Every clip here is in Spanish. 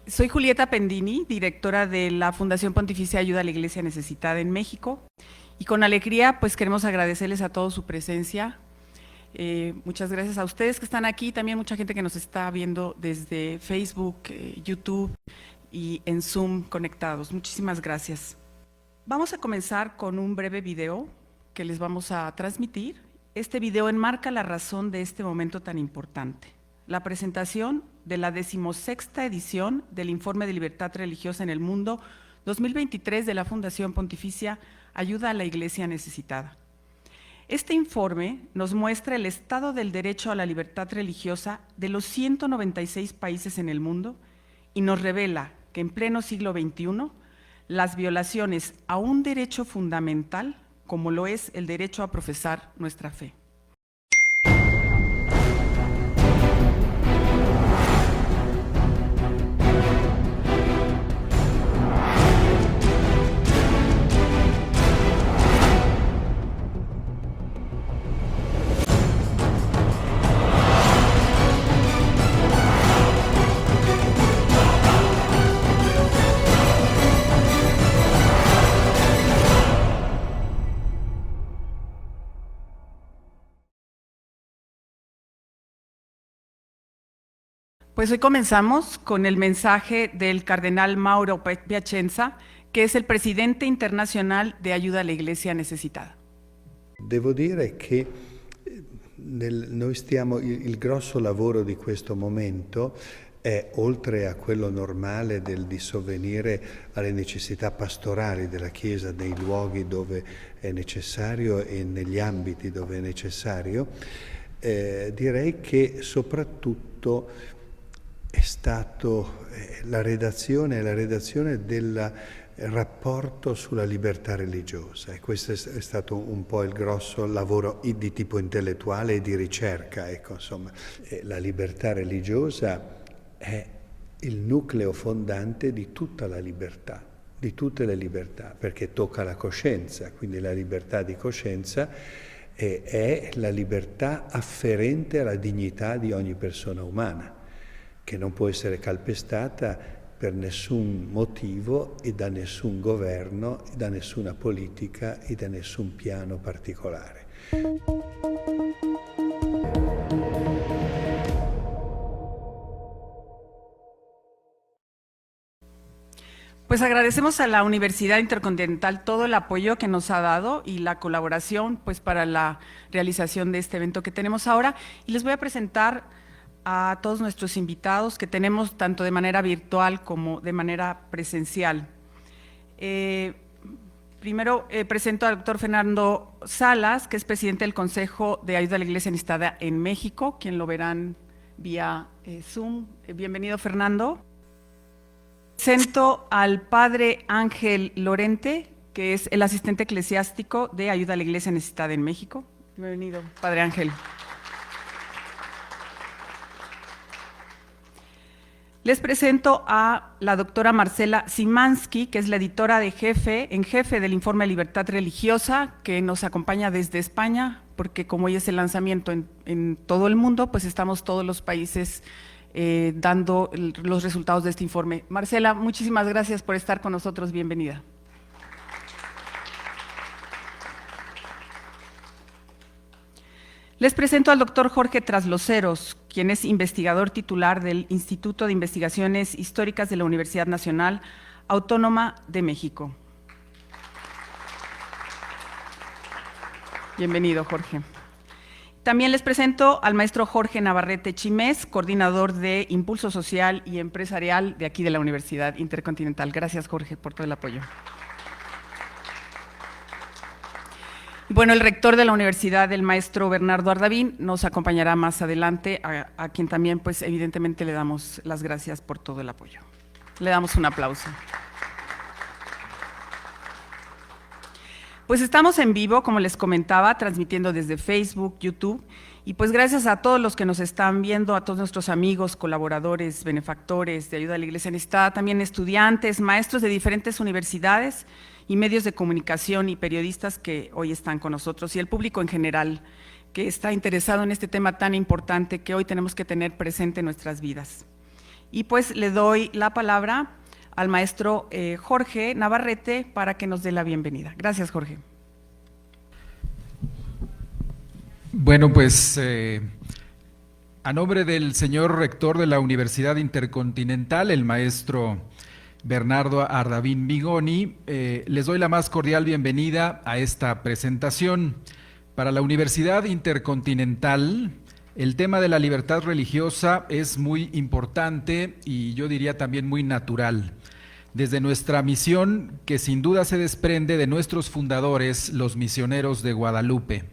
Soy Julieta Pendini, directora de la Fundación Pontificia Ayuda a la Iglesia Necesitada en México, y con alegría pues queremos agradecerles a todos su presencia. Muchas gracias a ustedes que están aquí, también mucha gente que nos está viendo desde Facebook, YouTube y en Zoom conectados. Muchísimas gracias. Vamos a comenzar con un breve video que les vamos a transmitir. Este video enmarca la razón de este momento tan importante: la presentación de la 16ª edición del Informe de Libertad Religiosa en el Mundo 2023 de la Fundación Pontificia Ayuda a la Iglesia Necesitada. Este informe nos muestra el estado del derecho a la libertad religiosa de los 196 países en el mundo y nos revela que en pleno siglo XXI las violaciones a un derecho fundamental, como lo es el derecho a profesar nuestra fe. Pues hoy comenzamos con el mensaje del cardenal Mauro Piacenza, que es el presidente internacional de Ayuda a la Iglesia Necesitada. Devo dire che noi stiamo, il grosso lavoro di questo momento è, oltre a quello normale di sovvenire alle necessità pastorali della Chiesa nei luoghi dove è necessario e negli ambiti dove è necessario, direi che soprattutto è stato la redazione del rapporto sulla libertà religiosa, e questo è stato un po' il grosso lavoro di tipo intellettuale e di ricerca. Ecco, insomma, la libertà religiosa è il nucleo fondante di tutta la libertà, di tutte le libertà, perché tocca la coscienza, quindi la libertà di coscienza è la libertà afferente alla dignità di ogni persona umana, che non può essere calpestata per nessun motivo e da nessun governo, e da nessuna politica e da nessun piano particolare. Pues agradecemos a la Universidad Intercontinental todo el apoyo que nos ha dado y la colaboración pues para la realización de este evento que tenemos ahora, y les voy a presentar a todos nuestros invitados que tenemos tanto de manera virtual como de manera presencial. Primero presento al doctor Fernando Salas, que es presidente del Consejo de Ayuda a la Iglesia Necesitada en México, quien lo verán vía Zoom. Bienvenido, Fernando. Presento al padre Ángel Lorente, que es el asistente eclesiástico de Ayuda a la Iglesia Necesitada en México. Bienvenido, padre Ángel. Les presento a la doctora Marcela Szymanski, que es la editora en jefe del Informe de Libertad Religiosa, que nos acompaña desde España, porque como hoy es el lanzamiento en todo el mundo, pues estamos todos los países dando los resultados de este informe. Marcela, muchísimas gracias por estar con nosotros, bienvenida. Les presento al doctor Jorge Trasloceros, quien es investigador titular del Instituto de Investigaciones Históricas de la Universidad Nacional Autónoma de México. Bienvenido, Jorge. También les presento al maestro Jorge Navarrete Chimés, coordinador de Impulso Social y Empresarial de aquí de la Universidad Intercontinental. Gracias, Jorge, por todo el apoyo. Bueno, el rector de la universidad, el maestro Bernardo Ardavín, nos acompañará más adelante, a quien también, pues, evidentemente le damos las gracias por todo el apoyo. Le damos un aplauso. Pues estamos en vivo, como les comentaba, transmitiendo desde Facebook, YouTube, y pues gracias a todos los que nos están viendo, a todos nuestros amigos, colaboradores, benefactores de Ayuda a la Iglesia Necesitada, también estudiantes, maestros de diferentes universidades y medios de comunicación y periodistas que hoy están con nosotros, y el público en general que está interesado en este tema tan importante que hoy tenemos que tener presente en nuestras vidas. Y pues le doy la palabra al maestro Jorge Navarrete para que nos dé la bienvenida. Gracias, Jorge. Bueno, pues a nombre del señor rector de la Universidad Intercontinental, el maestro Bernardo Ardavín Vigoni, les doy la más cordial bienvenida a esta presentación. Para la Universidad Intercontinental, el tema de la libertad religiosa es muy importante y yo diría también muy natural. Desde nuestra misión, que sin duda se desprende de nuestros fundadores, los misioneros de Guadalupe.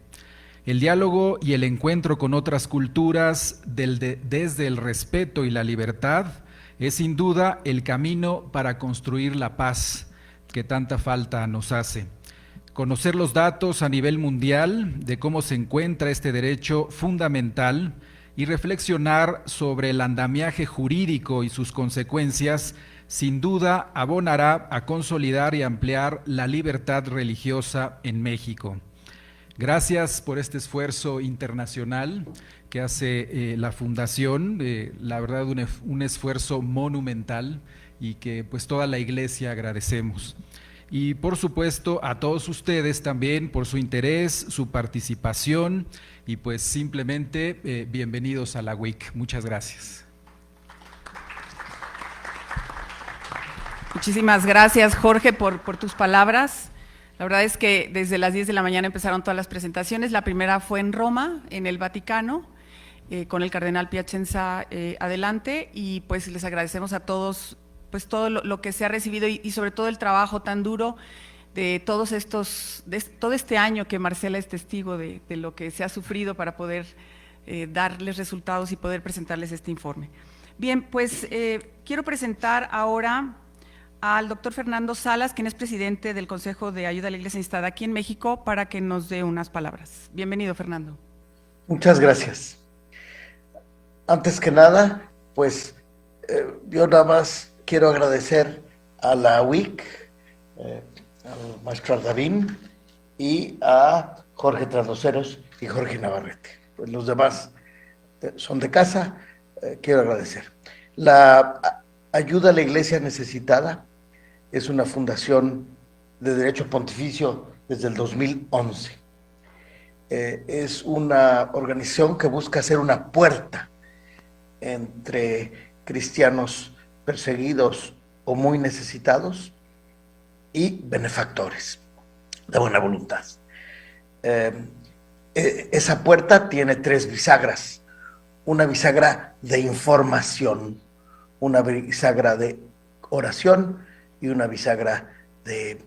El diálogo y el encuentro con otras culturas desde el respeto y la libertad es sin duda el camino para construir la paz que tanta falta nos hace. Conocer los datos a nivel mundial de cómo se encuentra este derecho fundamental y reflexionar sobre el andamiaje jurídico y sus consecuencias sin duda abonará a consolidar y ampliar la libertad religiosa en México. Gracias por este esfuerzo internacional que hace la Fundación, la verdad un esfuerzo monumental y que pues toda la Iglesia agradecemos. Y por supuesto a todos ustedes también por su interés, su participación y pues simplemente bienvenidos a la WIC. Muchas gracias. Muchísimas gracias, Jorge, por tus palabras. La verdad es que desde las 10 de la mañana empezaron todas las presentaciones. La primera fue en Roma, en el Vaticano, con el cardenal Piacenza adelante, y pues les agradecemos a todos pues todo lo que se ha recibido y sobre todo el trabajo tan duro de todos todo este año que Marcela es testigo de lo que se ha sufrido para poder darles resultados y poder presentarles este informe. Bien, pues quiero presentar ahora al doctor Fernando Salas, quien es presidente del Consejo de Ayuda a la Iglesia Necesitada aquí en México, para que nos dé unas palabras. Bienvenido, Fernando. Muchas gracias. Antes que nada, pues yo nada más quiero agradecer a la UIC, al maestro Ardavín y a Jorge Trasnoceros y Jorge Navarrete. Pues los demás son de casa, quiero agradecer. La Ayuda a la Iglesia Necesitada es una fundación de derecho pontificio desde el 2011. Es una organización que busca ser una puerta entre cristianos perseguidos o muy necesitados y benefactores de buena voluntad. Esa puerta tiene 3 bisagras: una bisagra de información, una bisagra de oración y una bisagra de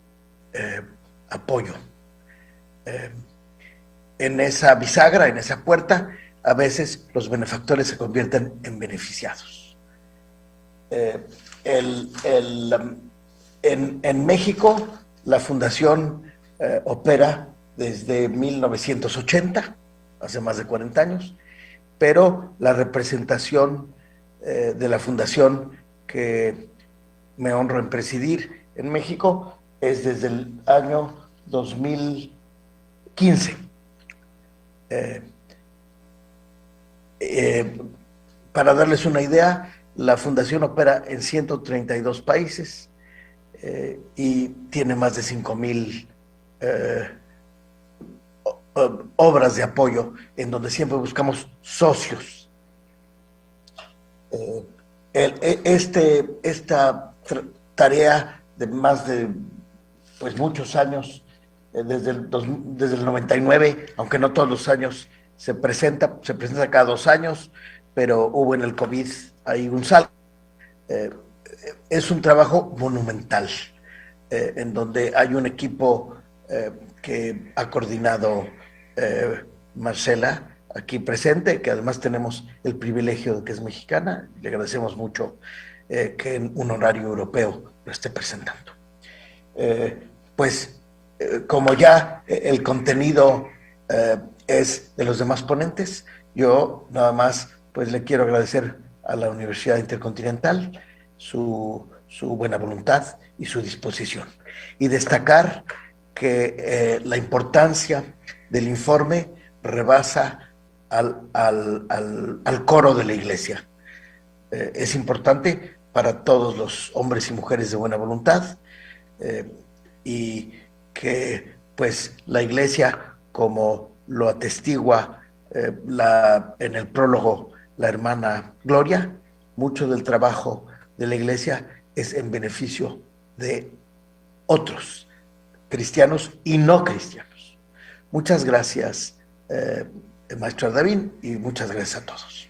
apoyo. En esa bisagra, en esa puerta, a veces los benefactores se convierten en beneficiados. En México, la Fundación opera desde 1980, hace más de 40 años, pero la representación de la Fundación que me honro en presidir en México es desde el año 2015. Para darles una idea, la Fundación opera en 132 países y tiene más de 5,000 obras de apoyo en donde siempre buscamos socios. Esta tarea de más de muchos años, desde el 99, aunque no todos los años se presenta cada 2 años, pero hubo en el COVID ahí un salto. Es un trabajo monumental, en donde hay un equipo que ha coordinado Marcela, aquí presente, que además tenemos el privilegio de que es mexicana. Le agradecemos mucho que en un horario europeo lo esté presentando. Como ya el contenido es de los demás ponentes, yo nada más le quiero agradecer a la Universidad Intercontinental su buena voluntad y su disposición, y destacar que la importancia del informe rebasa al coro de la Iglesia. es importante para todos los hombres y mujeres de buena voluntad, y que pues la Iglesia, como lo atestigua en el prólogo la hermana Gloria, mucho del trabajo de la Iglesia es en beneficio de otros, cristianos y no cristianos. Muchas gracias, maestro Ardavín, y muchas gracias a todos.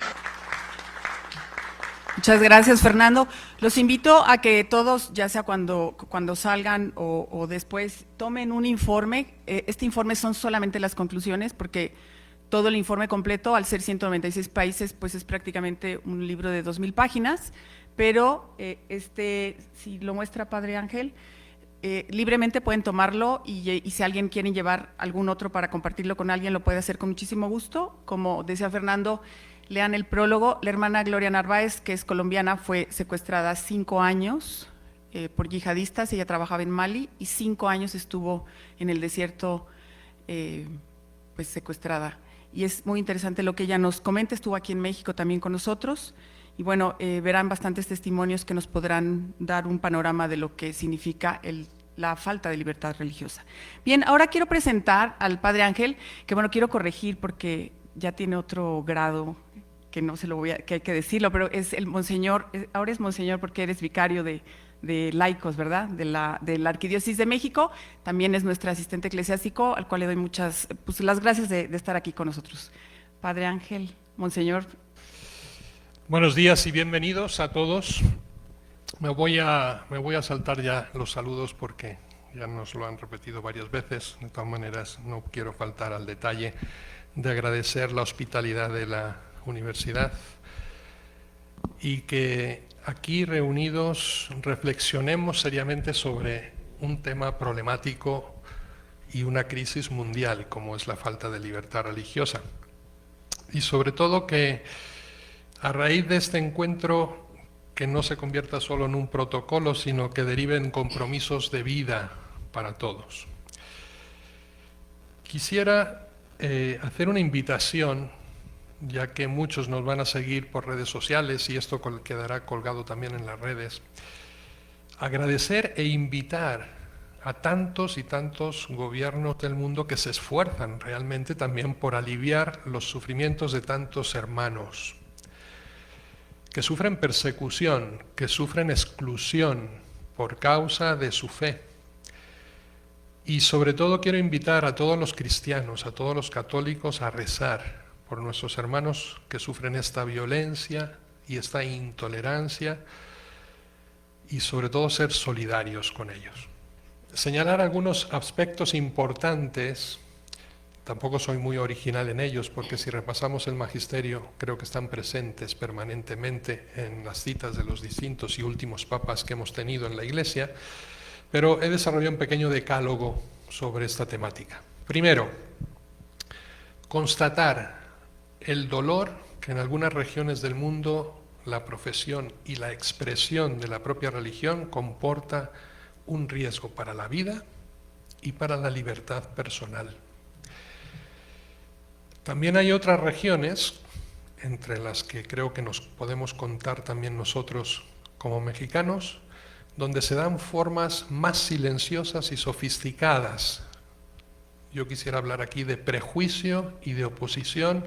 Muchas gracias, Fernando. Los invito a que todos, ya sea cuando salgan o después, tomen un informe. Este informe son solamente las conclusiones, porque todo el informe completo, al ser 196 países, pues es prácticamente un libro de 2,000 páginas, pero si lo muestra Padre Ángel, libremente pueden tomarlo y si alguien quiere llevar algún otro para compartirlo con alguien, lo puede hacer con muchísimo gusto. Como decía Fernando, lean el prólogo. La hermana Gloria Narváez, que es colombiana, fue secuestrada 5 años por yihadistas. Ella trabajaba en Mali y 5 años estuvo en el desierto pues secuestrada. Y es muy interesante lo que ella nos comenta. Estuvo aquí en México también con nosotros. Y bueno, verán bastantes testimonios que nos podrán dar un panorama de lo que significa la falta de libertad religiosa. Bien, ahora quiero presentar al Padre Ángel, que bueno, quiero corregir porque ya tiene otro grado, que no se lo voy a, que hay que decirlo, pero es el monseñor, ahora es monseñor porque eres vicario de laicos, ¿verdad? De la Arquidiócesis de México. También es nuestro asistente eclesiástico, al cual le doy muchas, pues las gracias de estar aquí con nosotros. Padre Ángel, monseñor. Buenos días y bienvenidos a todos. Me voy a saltar ya los saludos porque ya nos lo han repetido varias veces. De todas maneras, no quiero faltar al detalle de agradecer la hospitalidad de la universidad y que aquí reunidos reflexionemos seriamente sobre un tema problemático y una crisis mundial como es la falta de libertad religiosa. Y sobre todo que a raíz de este encuentro que no se convierta solo en un protocolo, sino que derive en compromisos de vida para todos. Quisiera hacer una invitación, ya que muchos nos van a seguir por redes sociales y esto quedará colgado también en las redes, agradecer e invitar a tantos y tantos gobiernos del mundo que se esfuerzan realmente también por aliviar los sufrimientos de tantos hermanos, que sufren persecución, que sufren exclusión por causa de su fe. Y sobre todo quiero invitar a todos los cristianos, a todos los católicos a rezar por nuestros hermanos que sufren esta violencia y esta intolerancia y sobre todo ser solidarios con ellos. Señalar algunos aspectos importantes, tampoco soy muy original en ellos porque si repasamos el magisterio creo que están presentes permanentemente en las citas de los distintos y últimos papas que hemos tenido en la Iglesia, pero he desarrollado un pequeño decálogo sobre esta temática. Primero, constatar el dolor que en algunas regiones del mundo la profesión y la expresión de la propia religión comporta un riesgo para la vida y para la libertad personal. También hay otras regiones, entre las que creo que nos podemos contar también nosotros como mexicanos, donde se dan formas más silenciosas y sofisticadas. Yo quisiera hablar aquí de prejuicio y de oposición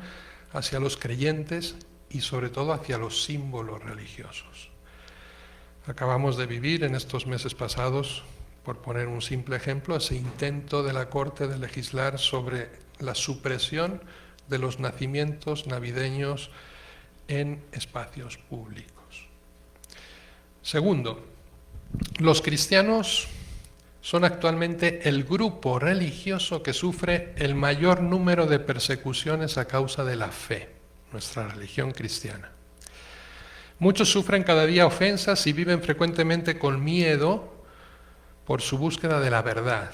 hacia los creyentes y sobre todo hacia los símbolos religiosos. Acabamos de vivir en estos meses pasados, por poner un simple ejemplo, ese intento de la Corte de legislar sobre la supresión de los nacimientos navideños en espacios públicos. Segundo, los cristianos son actualmente el grupo religioso que sufre el mayor número de persecuciones a causa de la fe, nuestra religión cristiana. Muchos sufren cada día ofensas y viven frecuentemente con miedo por su búsqueda de la verdad,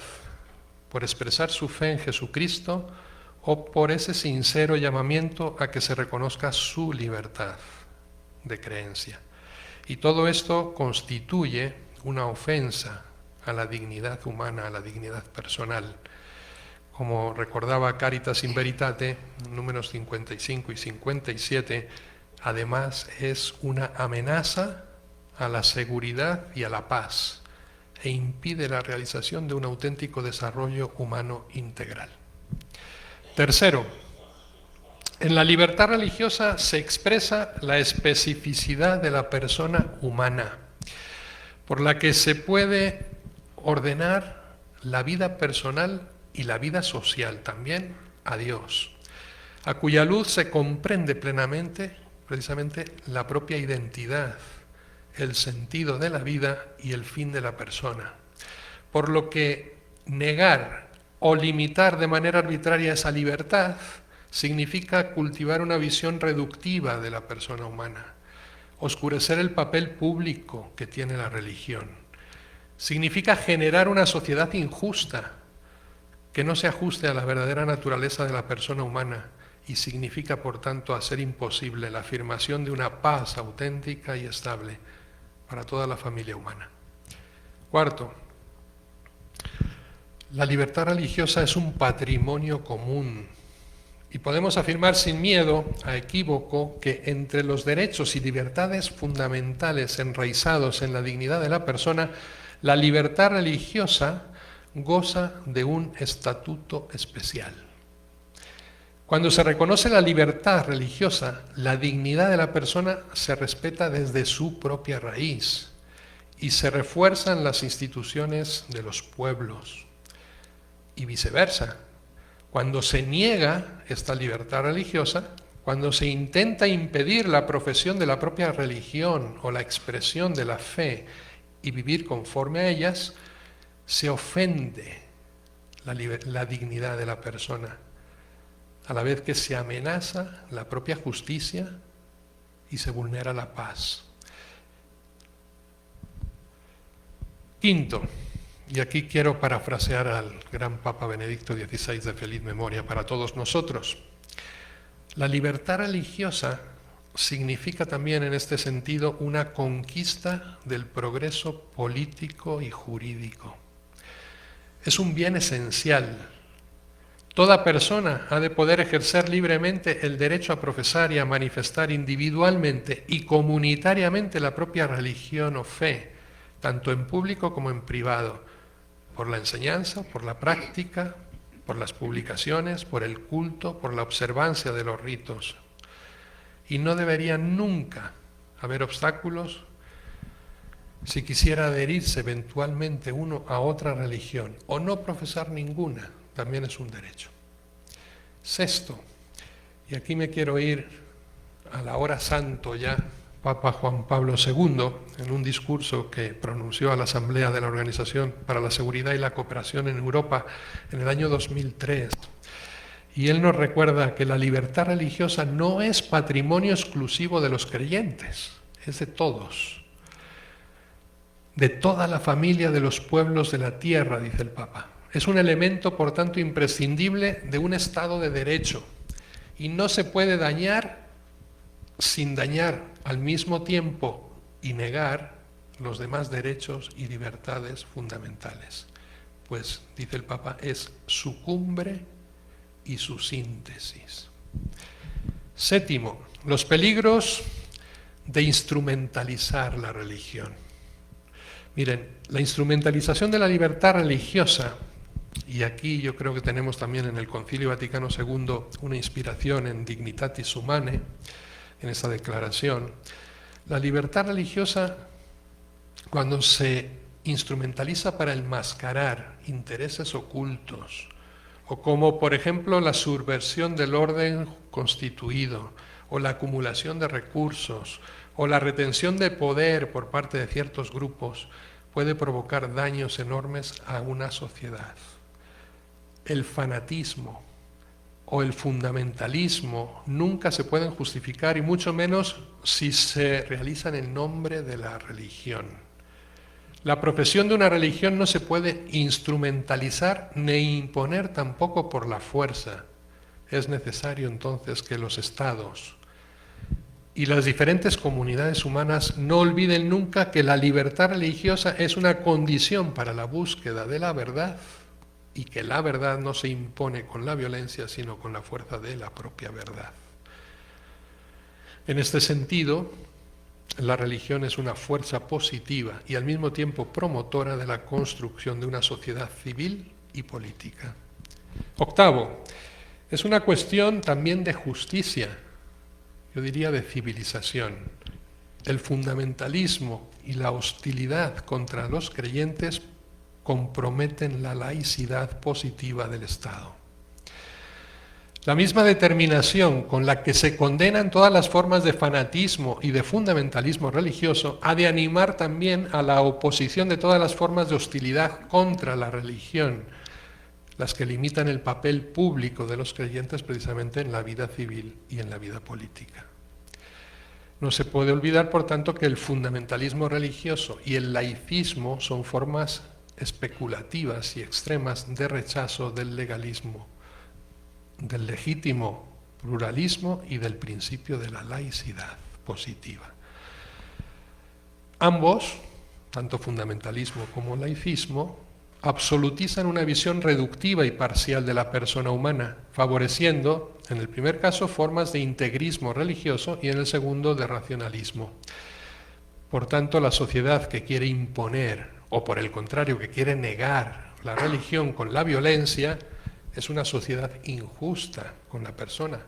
por expresar su fe en Jesucristo o por ese sincero llamamiento a que se reconozca su libertad de creencia. Y todo esto constituye una ofensa a la dignidad humana, a la dignidad personal. Como recordaba Caritas in Veritate, números 55 y 57, además es una amenaza a la seguridad y a la paz e impide la realización de un auténtico desarrollo humano integral. Tercero, en la libertad religiosa se expresa la especificidad de la persona humana, por la que se puede ordenar la vida personal y la vida social también a Dios, a cuya luz se comprende plenamente precisamente la propia identidad, el sentido de la vida y el fin de la persona. Por lo que negar o limitar de manera arbitraria esa libertad significa cultivar una visión reductiva de la persona humana, oscurecer el papel público que tiene la religión. Significa generar una sociedad injusta que no se ajuste a la verdadera naturaleza de la persona humana y significa, por tanto, hacer imposible la afirmación de una paz auténtica y estable para toda la familia humana. Cuarto, la libertad religiosa es un patrimonio común y podemos afirmar sin miedo a equívoco que entre los derechos y libertades fundamentales enraizados en la dignidad de la persona, la libertad religiosa goza de un estatuto especial. Cuando se reconoce la libertad religiosa, la dignidad de la persona se respeta desde su propia raíz y se refuerzan las instituciones de los pueblos. Y viceversa, cuando se niega esta libertad religiosa, cuando se intenta impedir la profesión de la propia religión o la expresión de la fe y vivir conforme a ellas, se ofende la dignidad de la persona, a la vez que se amenaza la propia justicia y se vulnera la paz. Quinto, y aquí quiero parafrasear al gran Papa Benedicto XVI de feliz memoria para todos nosotros, la libertad religiosa significa también en este sentido una conquista del progreso político y jurídico. Es un bien esencial. Toda persona ha de poder ejercer libremente el derecho a profesar y a manifestar individualmente y comunitariamente la propia religión o fe, tanto en público como en privado, por la enseñanza, por la práctica, por las publicaciones, por el culto, por la observancia de los ritos. Y no debería nunca haber obstáculos si quisiera adherirse eventualmente uno a otra religión o no profesar ninguna. También es un derecho. Sexto, y aquí me quiero ir a la hora santo ya, Papa Juan Pablo II, en un discurso que pronunció a la Asamblea de la Organización para la Seguridad y la Cooperación en Europa en el año 2003. Y él nos recuerda que la libertad religiosa no es patrimonio exclusivo de los creyentes, es de todos, de toda la familia de los pueblos de la tierra, dice el Papa. Es un elemento, por tanto, imprescindible de un Estado de Derecho y no se puede dañar sin dañar al mismo tiempo y negar los demás derechos y libertades fundamentales. Pues, dice el Papa, es su cumbre y su síntesis. Séptimo, los peligros de instrumentalizar la religión. Miren, la instrumentalización de la libertad religiosa, y aquí yo creo que tenemos también en el Concilio Vaticano II una inspiración en Dignitatis Humanae, en esa declaración, la libertad religiosa, cuando se instrumentaliza para enmascarar intereses ocultos, o como por ejemplo la subversión del orden constituido, o la acumulación de recursos, o la retención de poder por parte de ciertos grupos, puede provocar daños enormes a una sociedad. El fanatismo o el fundamentalismo nunca se pueden justificar, y mucho menos si se realizan en nombre de la religión. La profesión de una religión no se puede instrumentalizar ni imponer tampoco por la fuerza. Es necesario entonces que los estados y las diferentes comunidades humanas no olviden nunca que la libertad religiosa es una condición para la búsqueda de la verdad y que la verdad no se impone con la violencia, sino con la fuerza de la propia verdad. En este sentido, la religión es una fuerza positiva y al mismo tiempo promotora de la construcción de una sociedad civil y política. Octavo, es una cuestión también de justicia, yo diría de civilización. El fundamentalismo y la hostilidad contra los creyentes comprometen la laicidad positiva del Estado. La misma determinación con la que se condenan todas las formas de fanatismo y de fundamentalismo religioso ha de animar también a la oposición de todas las formas de hostilidad contra la religión, las que limitan el papel público de los creyentes precisamente en la vida civil y en la vida política. No se puede olvidar, por tanto, que el fundamentalismo religioso y el laicismo son formas especulativas y extremas de rechazo del legalismo, del legítimo pluralismo y del principio de la laicidad positiva. Ambos, tanto fundamentalismo como laicismo, absolutizan una visión reductiva y parcial de la persona humana, favoreciendo, en el primer caso, formas de integrismo religioso y en el segundo, de racionalismo. Por tanto, la sociedad que quiere imponer, o por el contrario, que quiere negar la religión con la violencia, es una sociedad injusta con la persona,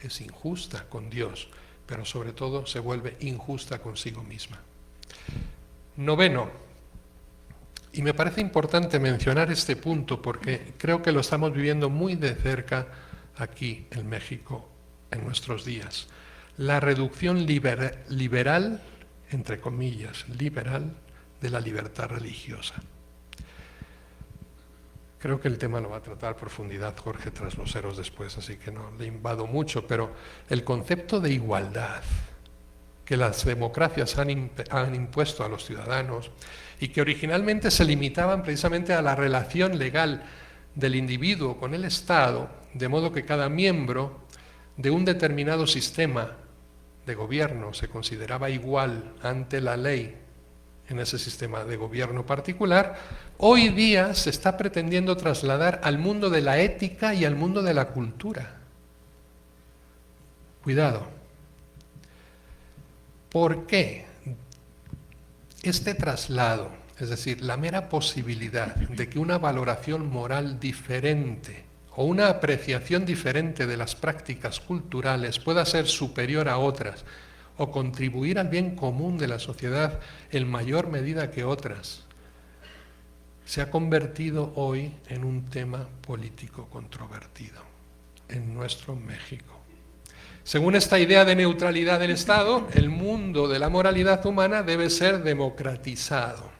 es injusta con Dios, pero sobre todo se vuelve injusta consigo misma. Noveno, y me parece importante mencionar este punto porque creo que lo estamos viviendo muy de cerca aquí en México en nuestros días. La reducción liberal, entre comillas, liberal, de la libertad religiosa. Creo que el tema lo va a tratar a profundidad Jorge Trasloceros después, así que no le invado mucho, pero el concepto de igualdad que las democracias han impuesto a los ciudadanos y que originalmente se limitaban precisamente a la relación legal del individuo con el Estado, de modo que cada miembro de un determinado sistema de gobierno se consideraba igual ante la ley en ese sistema de gobierno particular, hoy día se está pretendiendo trasladar al mundo de la ética y al mundo de la cultura. Cuidado. ¿Por qué? Este traslado, es decir, la mera posibilidad de que una valoración moral diferente o una apreciación diferente de las prácticas culturales pueda ser superior a otras, o contribuir al bien común de la sociedad en mayor medida que otras, se ha convertido hoy en un tema político controvertido en nuestro México. Según esta idea de neutralidad del Estado, el mundo de la moralidad humana debe ser democratizado.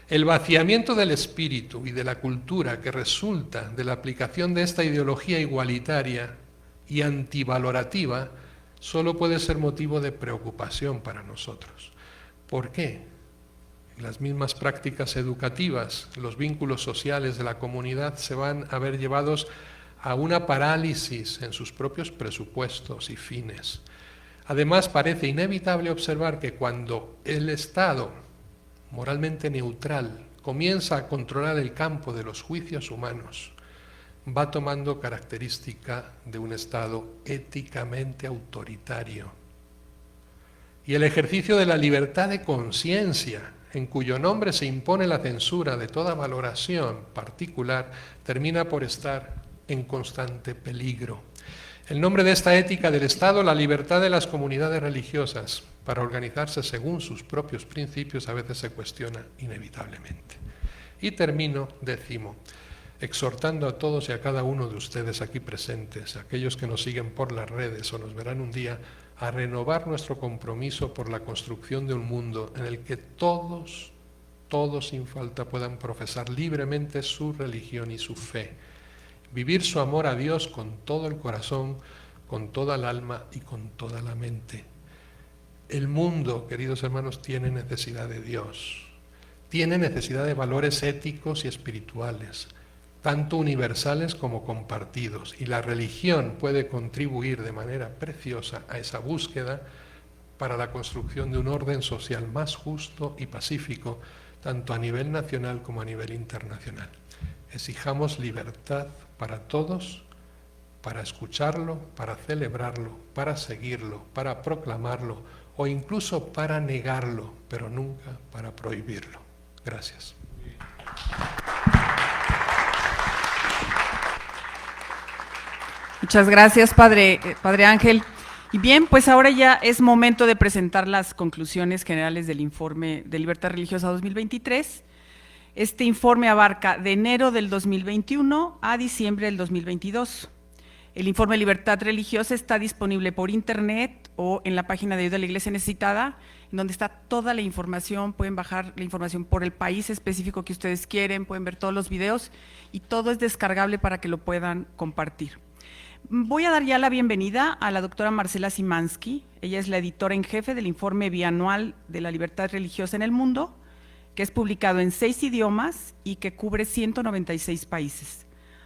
El vaciamiento del espíritu y de la cultura que resulta de la aplicación de esta ideología igualitaria y antivalorativa solo puede ser motivo de preocupación para nosotros. ¿Por qué? Las mismas prácticas educativas, los vínculos sociales de la comunidad se van a ver llevados a una parálisis en sus propios presupuestos y fines. Además, parece inevitable observar que cuando el Estado, moralmente neutral, comienza a controlar el campo de los juicios humanos, va tomando característica de un Estado éticamente autoritario. Y el ejercicio de la libertad de conciencia, en cuyo nombre se impone la censura de toda valoración particular, termina por estar en constante peligro. El nombre de esta ética del Estado, la libertad de las comunidades religiosas para organizarse según sus propios principios, a veces se cuestiona inevitablemente. Y termino, décimo, exhortando a todos y a cada uno de ustedes aquí presentes, aquellos que nos siguen por las redes o nos verán un día, a renovar nuestro compromiso por la construcción de un mundo en el que todos sin falta puedan profesar libremente su religión y su fe, vivir su amor a Dios con todo el corazón, con toda el alma y con toda la mente. El mundo, queridos hermanos, tiene necesidad de Dios, tiene necesidad de valores éticos y espirituales, tanto universales como compartidos, y la religión puede contribuir de manera preciosa a esa búsqueda para la construcción de un orden social más justo y pacífico, tanto a nivel nacional como a nivel internacional. Exijamos libertad para todos, para escucharlo, para celebrarlo, para seguirlo, para proclamarlo o incluso para negarlo, pero nunca para prohibirlo. Gracias. Muchas gracias, Padre Ángel. Y bien, pues ahora ya es momento de presentar las conclusiones generales del informe de Libertad Religiosa 2023. Este informe abarca de enero del 2021 a diciembre del 2022. El informe de Libertad Religiosa está disponible por internet o en la página de Ayuda a la Iglesia Necesitada, en donde está toda la información. Pueden bajar la información por el país específico que ustedes quieren, pueden ver todos los videos y todo es descargable para que lo puedan compartir. Voy a dar ya la bienvenida a la doctora Marcela Szymanski. Ella es la editora en jefe del informe bianual de la libertad religiosa en el mundo, que es publicado en 6 idiomas y que cubre 196 países.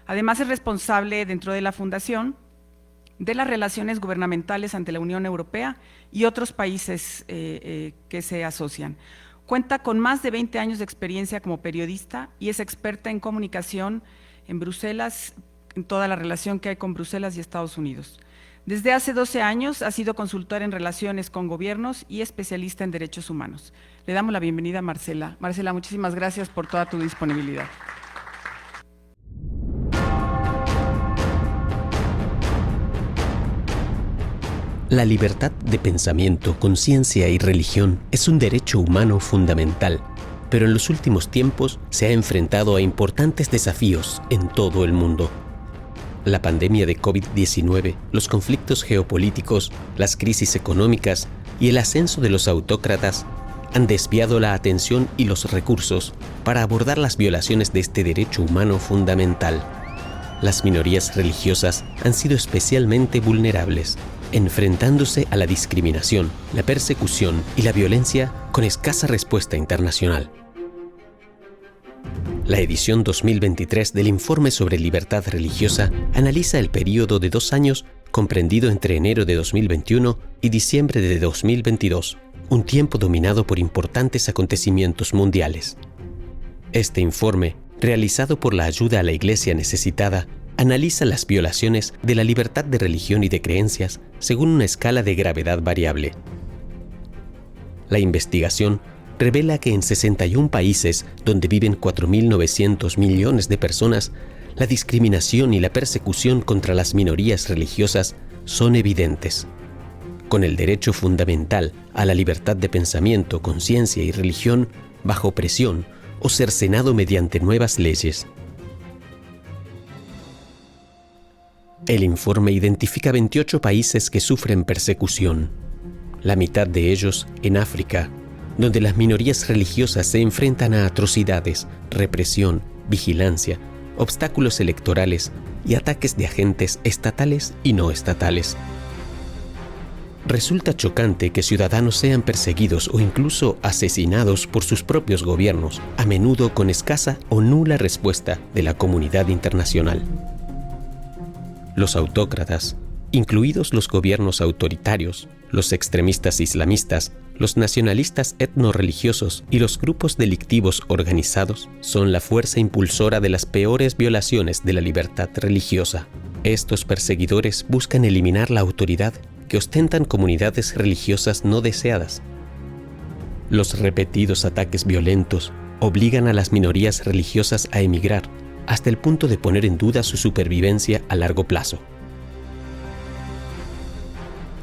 Además es responsable dentro de la Fundación de las relaciones gubernamentales ante la Unión Europea y otros países que se asocian. Cuenta con más de 20 años de experiencia como periodista y es experta en comunicación en Bruselas, en toda la relación que hay con Bruselas y Estados Unidos. Desde hace 12 años ha sido consultora en relaciones con gobiernos y especialista en derechos humanos. Le damos la bienvenida a Marcela. Marcela, muchísimas gracias por toda tu disponibilidad. La libertad de pensamiento, conciencia y religión es un derecho humano fundamental, pero en los últimos tiempos se ha enfrentado a importantes desafíos en todo el mundo. La pandemia de COVID-19, los conflictos geopolíticos, las crisis económicas y el ascenso de los autócratas han desviado la atención y los recursos para abordar las violaciones de este derecho humano fundamental. Las minorías religiosas han sido especialmente vulnerables, enfrentándose a la discriminación, la persecución y la violencia con escasa respuesta internacional. La edición 2023 del Informe sobre Libertad Religiosa analiza el período de 2 años comprendido entre enero de 2021 y diciembre de 2022, un tiempo dominado por importantes acontecimientos mundiales. Este informe, realizado por la Ayuda a la Iglesia Necesitada, analiza las violaciones de la libertad de religión y de creencias según una escala de gravedad variable. La investigación revela que en 61 países donde viven 4.900 millones de personas, la discriminación y la persecución contra las minorías religiosas son evidentes. Con el derecho fundamental a la libertad de pensamiento, conciencia y religión bajo presión o cercenado mediante nuevas leyes. El informe identifica 28 países que sufren persecución, la mitad de ellos en África, donde las minorías religiosas se enfrentan a atrocidades, represión, vigilancia, obstáculos electorales y ataques de agentes estatales y no estatales. Resulta chocante que ciudadanos sean perseguidos o incluso asesinados por sus propios gobiernos, a menudo con escasa o nula respuesta de la comunidad internacional. Los autócratas, incluidos los gobiernos autoritarios, los extremistas islamistas, los nacionalistas etnorreligiosos y los grupos delictivos organizados son la fuerza impulsora de las peores violaciones de la libertad religiosa. Estos perseguidores buscan eliminar la autoridad que ostentan comunidades religiosas no deseadas. Los repetidos ataques violentos obligan a las minorías religiosas a emigrar hasta el punto de poner en duda su supervivencia a largo plazo.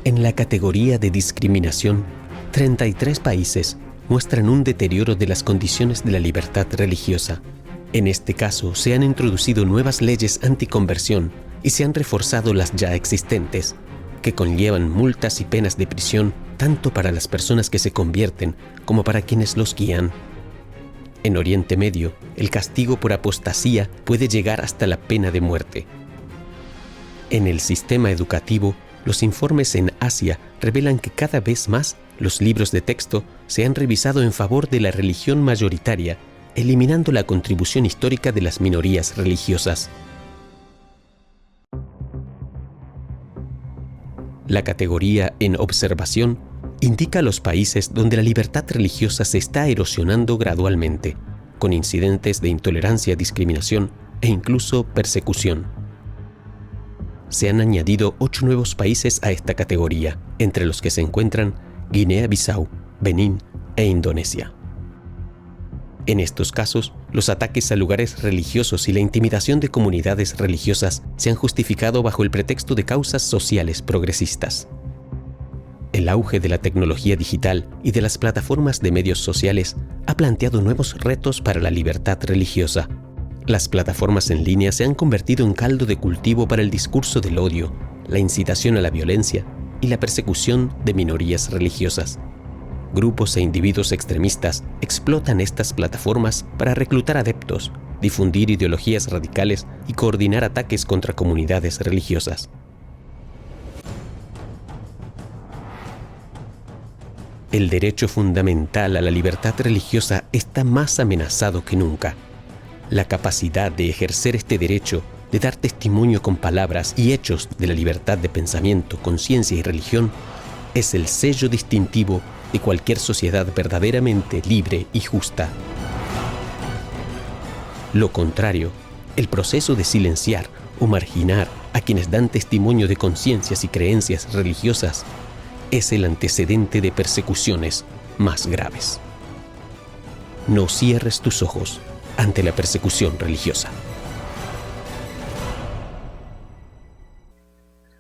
En la categoría de discriminación, 33 países muestran un deterioro de las condiciones de la libertad religiosa. En este caso, se han introducido nuevas leyes anticonversión y se han reforzado las ya existentes, que conllevan multas y penas de prisión tanto para las personas que se convierten como para quienes los guían. En Oriente Medio, el castigo por apostasía puede llegar hasta la pena de muerte. En el sistema educativo, los informes en Asia revelan que cada vez más los libros de texto se han revisado en favor de la religión mayoritaria, eliminando la contribución histórica de las minorías religiosas. La categoría en observación indica los países donde la libertad religiosa se está erosionando gradualmente, con incidentes de intolerancia, discriminación e incluso persecución. se han añadido 8 nuevos países a esta categoría, entre los que se encuentran Guinea-Bissau, Benín e Indonesia. En estos casos, los ataques a lugares religiosos y la intimidación de comunidades religiosas se han justificado bajo el pretexto de causas sociales progresistas. El auge de la tecnología digital y de las plataformas de medios sociales ha planteado nuevos retos para la libertad religiosa. Las plataformas en línea se han convertido en caldo de cultivo para el discurso del odio, la incitación a la violencia y la persecución de minorías religiosas. Grupos e individuos extremistas explotan estas plataformas para reclutar adeptos, difundir ideologías radicales y coordinar ataques contra comunidades religiosas. El derecho fundamental a la libertad religiosa está más amenazado que nunca. La capacidad de ejercer este derecho, de dar testimonio con palabras y hechos de la libertad de pensamiento, conciencia y religión, es el sello distintivo de cualquier sociedad verdaderamente libre y justa. Lo contrario, el proceso de silenciar o marginar a quienes dan testimonio de conciencias y creencias religiosas es el antecedente de persecuciones más graves. No cierres tus ojos ante la persecución religiosa.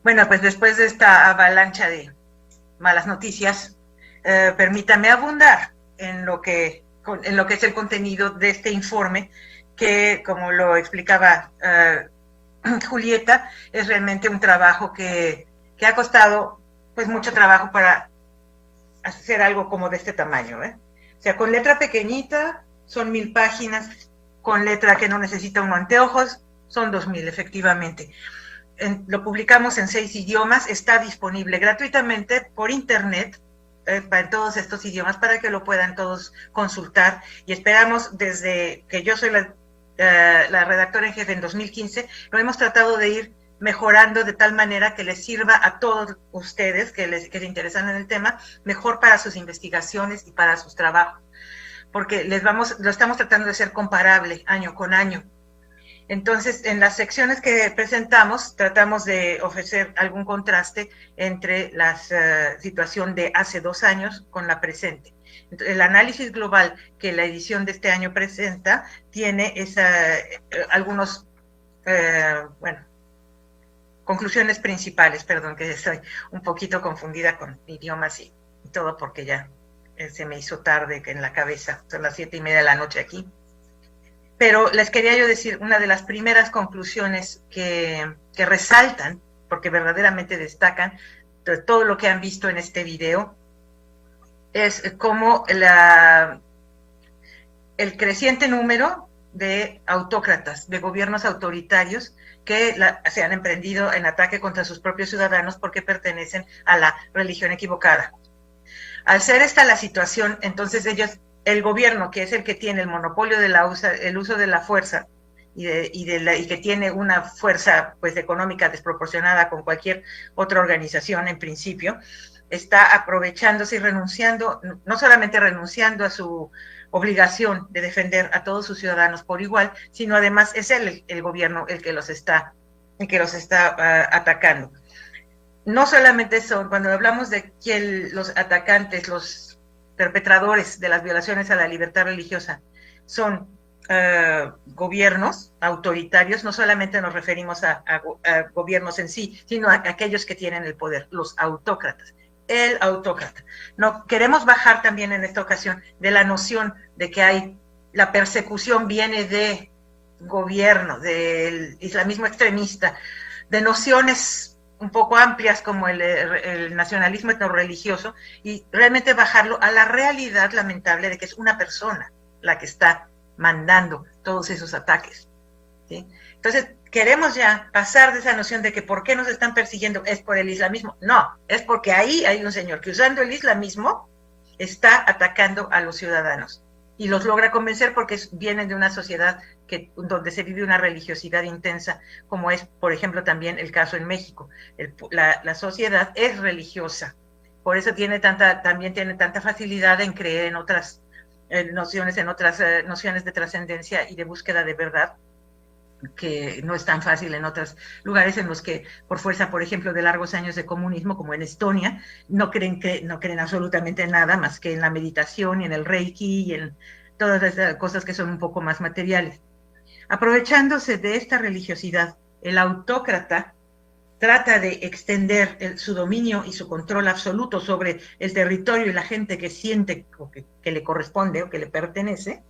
Bueno, pues después de esta avalancha de malas noticias, permítame abundar en lo que es el contenido de este informe, que, como lo explicaba Julieta, es realmente un trabajo que ha costado pues mucho trabajo para hacer algo como de este tamaño, ¿eh? O sea, con letra pequeñita son 1000 páginas, con letra que no necesita uno anteojos son 2000, efectivamente. Lo publicamos en 6 idiomas, está disponible gratuitamente por internet, en todos estos idiomas, para que lo puedan todos consultar, y esperamos, desde que yo soy la redactora en jefe en 2015, lo hemos tratado de ir mejorando de tal manera que les sirva a todos ustedes que se interesan en el tema, mejor para sus investigaciones y para sus trabajos, porque lo estamos tratando de ser comparable año con año. Entonces, en las secciones que presentamos, tratamos de ofrecer algún contraste entre la situación de hace 2 años con la presente. El análisis global que la edición de este año presenta tiene algunos, conclusiones principales. Perdón, que estoy un poquito confundida con idiomas y todo, porque ya se me hizo tarde en la cabeza, son las 7:30 de la noche aquí. Pero les quería yo decir, una de las primeras conclusiones que resaltan, porque verdaderamente destacan de todo lo que han visto en este video, es cómo el creciente número de autócratas, de gobiernos autoritarios que se han emprendido en ataque contra sus propios ciudadanos porque pertenecen a la religión equivocada. Al ser esta la situación, entonces el gobierno, que es el que tiene el monopolio de el uso de la fuerza y que tiene una fuerza pues económica desproporcionada con cualquier otra organización en principio, está aprovechándose y renunciando, no solamente renunciando a su obligación de defender a todos sus ciudadanos por igual, sino además es el gobierno el que los está atacando. No solamente son, cuando hablamos de que los atacantes, los perpetradores de las violaciones a la libertad religiosa son gobiernos autoritarios, no solamente nos referimos a gobiernos en sí, sino a aquellos que tienen el poder, los autócratas. El autócrata. No queremos bajar también en esta ocasión de la noción de que la persecución viene de gobierno, del islamismo extremista, de nociones un poco amplias como el nacionalismo etnorreligioso, y realmente bajarlo a la realidad lamentable de que es una persona la que está mandando todos esos ataques, ¿sí? Entonces, queremos ya pasar de esa noción de que por qué nos están persiguiendo es por el islamismo. No, es porque ahí hay un señor que, usando el islamismo, está atacando a los ciudadanos y los logra convencer porque vienen de una sociedad donde se vive una religiosidad intensa, como es, por ejemplo, también el caso en México. La sociedad es religiosa, por eso también tiene tanta facilidad en creer en otras nociones de trascendencia y de búsqueda de verdad, que no es tan fácil en otros lugares en los que, por fuerza, por ejemplo, de largos años de comunismo, como en Estonia, no creen absolutamente nada más que en la meditación y en el Reiki y en todas esas cosas que son un poco más materiales. Aprovechándose de esta religiosidad, el autócrata trata de extender su dominio y su control absoluto sobre el territorio y la gente que siente que le corresponde o que le pertenece,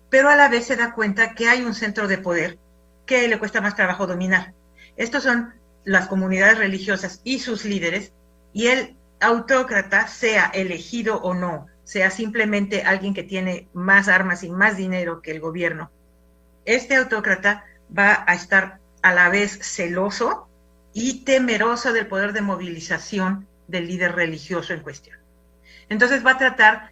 pero a la vez se da cuenta que hay un centro de poder que le cuesta más trabajo dominar. Estos son las comunidades religiosas y sus líderes, y el autócrata, sea elegido o no, sea simplemente alguien que tiene más armas y más dinero que el gobierno, este autócrata va a estar a la vez celoso y temeroso del poder de movilización del líder religioso en cuestión. Entonces va a tratar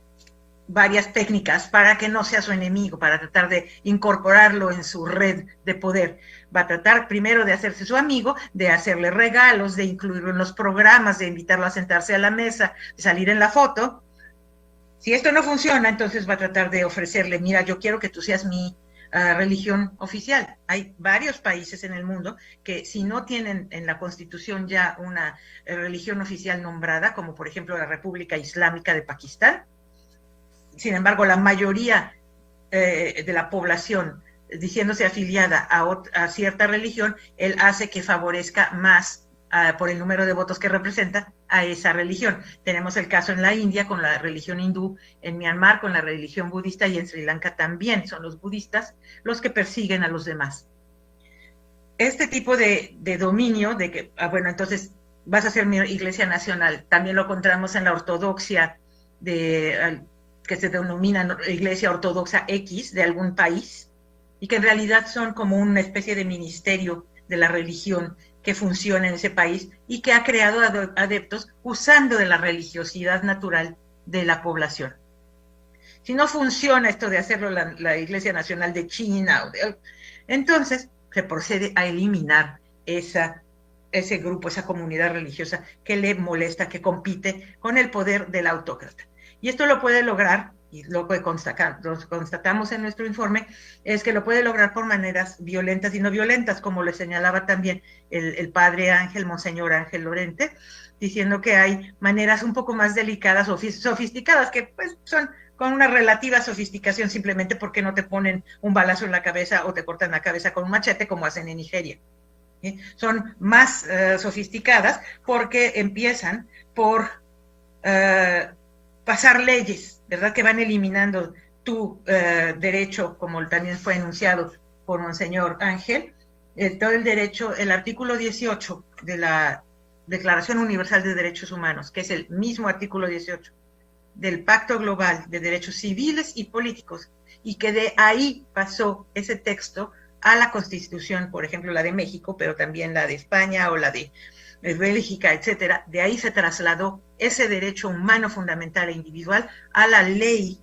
varias técnicas para que no sea su enemigo, para tratar de incorporarlo en su red de poder. Va a tratar primero de hacerse su amigo, de hacerle regalos, de incluirlo en los programas, de invitarlo a sentarse a la mesa, de salir en la foto. Si esto no funciona, entonces va a tratar de ofrecerle, mira, yo quiero que tú seas mi religión oficial. Hay varios países en el mundo que si no tienen en la Constitución ya una religión oficial nombrada, como por ejemplo la República Islámica de Pakistán, sin embargo la mayoría de la población diciéndose afiliada a cierta religión, él hace que favorezca más por el número de votos que representa a esa religión. Tenemos el caso en la India con la religión hindú, en Myanmar con la religión budista y en Sri Lanka también son los budistas los que persiguen a los demás. Este tipo de dominio de que, bueno, entonces vas a ser mi iglesia nacional, también lo encontramos en la ortodoxia que se denomina iglesia ortodoxa X de algún país y que en realidad son como una especie de ministerio de la religión que funciona en ese país y que ha creado adeptos usando de la religiosidad natural de la población. Si no funciona esto de hacerlo la Iglesia Nacional de China, entonces se procede a eliminar ese grupo, esa comunidad religiosa que le molesta, que compite con el poder del autócrata. Y esto lo puede lograr, y lo que constatamos en nuestro informe, es que lo puede lograr por maneras violentas y no violentas, como le señalaba también el padre Ángel, Monseñor Ángel Lorente, diciendo que hay maneras un poco más delicadas o sofisticadas, que pues son con una relativa sofisticación simplemente porque no te ponen un balazo en la cabeza o te cortan la cabeza con un machete como hacen en Nigeria. ¿Sí? Son más sofisticadas porque empiezan por pasar leyes, ¿verdad? Que van eliminando tu derecho, como también fue enunciado por Monseñor Ángel, todo el derecho, el artículo 18 de la Declaración Universal de Derechos Humanos, que es el mismo artículo 18 del Pacto Global de Derechos Civiles y Políticos, y que de ahí pasó ese texto a la Constitución, por ejemplo, la de México, pero también la de España o la de Bélgica, etcétera. De ahí se trasladó ese derecho humano fundamental e individual a la ley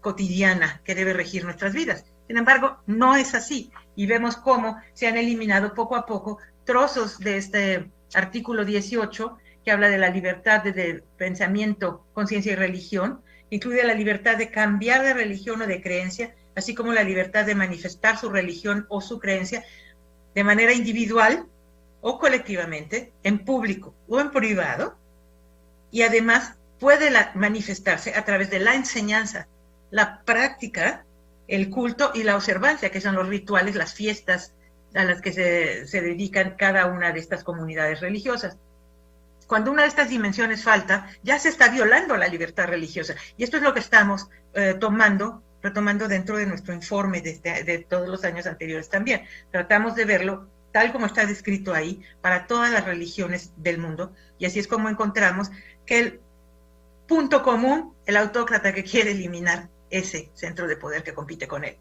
cotidiana que debe regir nuestras vidas. Sin embargo, no es así, y vemos cómo se han eliminado poco a poco trozos de este artículo 18 que habla de la libertad de pensamiento, conciencia y religión, incluye la libertad de cambiar de religión o de creencia, así como la libertad de manifestar su religión o su creencia de manera individual o colectivamente, en público o en privado, y además puede manifestarse a través de la enseñanza, la práctica, el culto y la observancia, que son los rituales, las fiestas a las que se dedican cada una de estas comunidades religiosas. Cuando una de estas dimensiones falta, ya se está violando la libertad religiosa. Y esto es lo que estamos retomando dentro de nuestro informe de todos los años anteriores también. Tratamos de verlo tal como está descrito ahí, para todas las religiones del mundo, y así es como encontramos que el punto común, el autócrata que quiere eliminar ese centro de poder que compite con él.